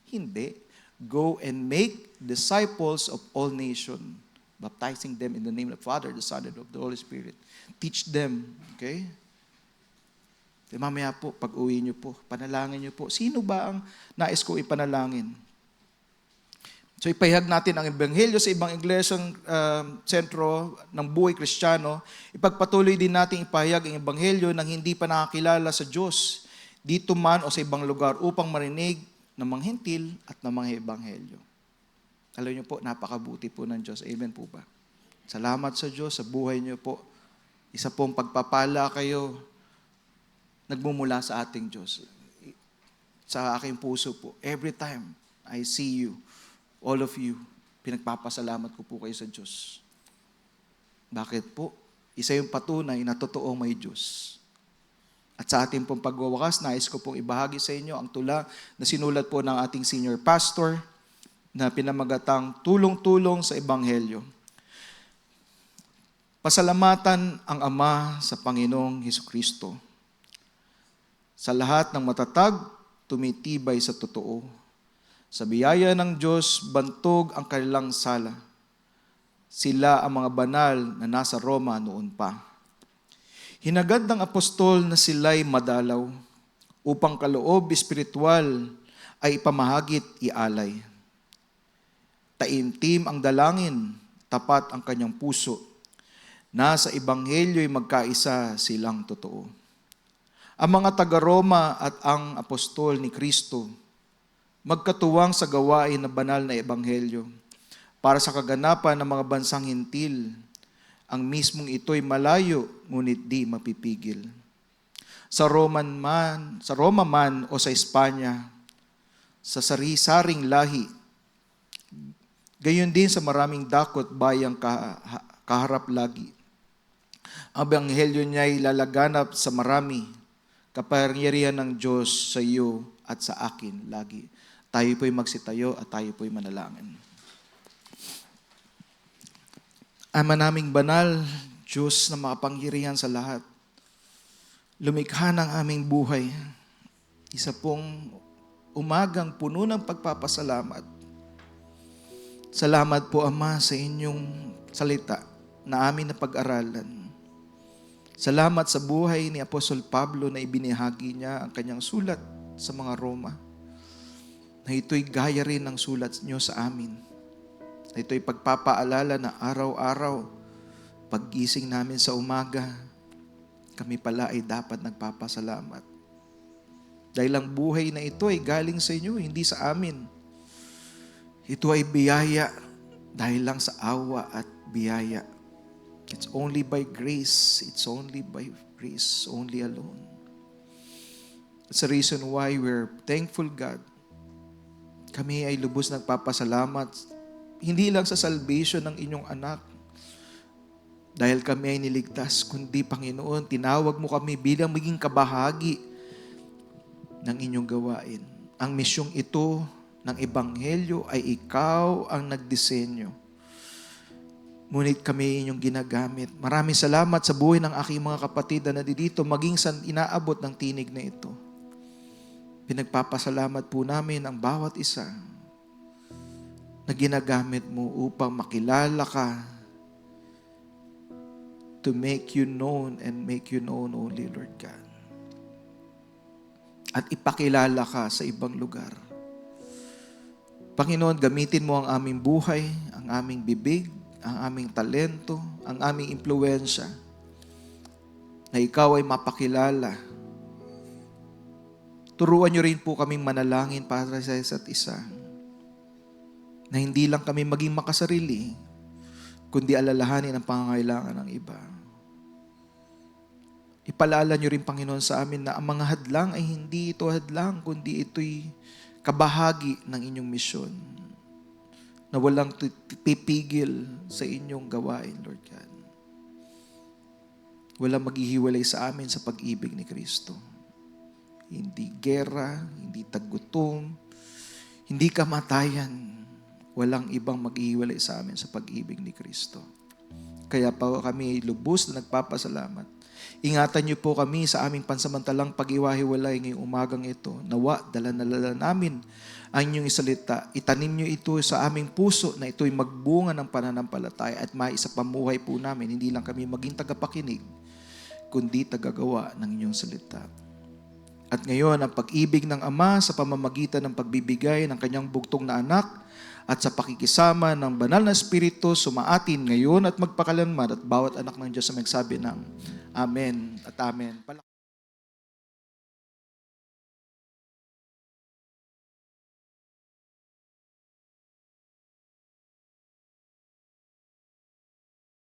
Hindi. Go and make disciples of all nations, baptizing them in the name of the Father, the Son, and of the Holy Spirit. Teach them. Okay? Mamaya po, pag uwi niyo po, panalangin niyo po. Sino ba ang nais ko ipanalangin? So ipahayag natin ang ebanghelyo sa ibang iglesyang sentro ng buhay Kristiyano. Ipagpatuloy din natin ipahayag ang ebanghelyo ng hindi pa nakakilala sa Diyos dito man o sa ibang lugar upang marinig ng mga hentil at ng mga ebanghelyo. Alam niyo po, napakabuti po ng Diyos. Amen po ba? Salamat sa Diyos sa buhay niyo po. Isa pong pagpapala kayo nagmumula sa ating Diyos. Sa aking puso po, every time I see you, all of you, pinagpapasalamat ko po kayo sa Diyos. Bakit po? Isa yung patunay na totoong may Diyos. At sa ating pong pagwawakas, nais ko pong ibahagi sa inyo ang tula na sinulat po ng ating senior pastor na pinamagatang Tulong-tulong sa Ebanghelyo. Pasalamatan ang Ama sa Panginoong Hesukristo. Sa lahat ng matatag, tumitibay sa totoo. Sa biyaya ng Diyos, bantog ang kanilang sala. Sila ang mga banal na nasa Roma noon pa. Hinagad ng apostol na sila'y madalaw upang kaloob espiritual ay ipamahagit ialay. Taimtim ang dalangin, tapat ang kanyang puso. Nasa ebanghelyo'y magkaisa silang totoo. Ang mga taga-Roma at ang apostol ni Kristo magkatuwang sa gawain na banal na ebanghelyo para sa kaganapan ng mga bansang hintil. Ang mismong ito'y malayo, ngunit di mapipigil. Sa Roma man o sa Espanya, sa sari-saring lahi, gayon din sa maraming dakot bayang kaharap lagi. Ang ebanghelyo niya'y lalaganap sa marami, kapangyarihan ng Diyos sa iyo at sa akin lagi. Tayo po'y magsitayo at tayo po'y manalangin. Ama naming banal, Diyos na makapangyarihan sa lahat, lumikha ng aming buhay, isa pong umagang puno ng pagpapasalamat. Salamat po, Ama, sa inyong salita na amin na pag-aralan. Salamat sa buhay ni Apostol Pablo na ibinahagi niya ang kanyang sulat sa mga Roma. Na ito'y gaya rin ng sulat niyo sa amin. Na ito'y pagpapaalala na araw-araw, paggising namin sa umaga, kami pala ay dapat nagpapasalamat. Dahil ang buhay na ito ay galing sa inyo, hindi sa amin. Ito ay biyaya dahil lang sa awa at biyaya. It's only by grace. It's only by grace, only alone. That's the reason why we're thankful, God. Kami ay lubos nagpapasalamat, hindi lang sa salvation ng inyong anak, dahil kami ay niligtas, kundi Panginoon, tinawag mo kami bilang maging kabahagi ng inyong gawain. Ang misyong ito ng Ebanghelyo ay ikaw ang nagdisenyo. Ngunit kami inyong ginagamit. Maraming salamat sa buhay ng aking mga kapatid na nandito, maging sa inaabot ng tinig na ito. Pinagpapasalamat po namin ang bawat isa na ginagamit mo upang makilala ka, to make you known and make you known only, Lord God. At ipakilala ka sa ibang lugar. Panginoon, gamitin mo ang aming buhay, ang aming bibig, ang aming talento, ang aming impluwensya, na ikaw ay mapakilala Turuan niyo rin po kaming manalangin para sa isa't isa. Na hindi lang kami maging makasarili, kundi alalahanin ang pangangailangan ng iba. Ipaalala niyo rin, Panginoon, sa amin na ang mga hadlang ay hindi ito hadlang, kundi ito'y kabahagi ng inyong misyon na walang pipigil sa inyong gawain, Lord God. Walang maghihiwalay sa amin sa pag-ibig ni Kristo. Hindi gera, hindi tagutom, hindi kamatayan. Walang ibang maghihiwalay sa amin sa pag-ibig ni Kristo. Kaya pa kami lubos na nagpapasalamat. Ingatan niyo po kami sa aming pansamantalang pag-iwahiwalay ngayong umagang ito. Nawa, dala namin ang inyong salita. Itanim niyo ito sa aming puso na ito'y magbunga ng pananampalataya at maisapamuhay po namin. Hindi lang kami maging tagapakinig, kundi tagagawa ng inyong salita. At ngayon, ang pag-ibig ng Ama sa pamamagitan ng pagbibigay ng kanyang bugtong na anak at sa pakikisama ng banal na Espiritu sumaatin ngayon at magpakalanman at bawat anak ng Diyos na magsabi ng Amen at Amen.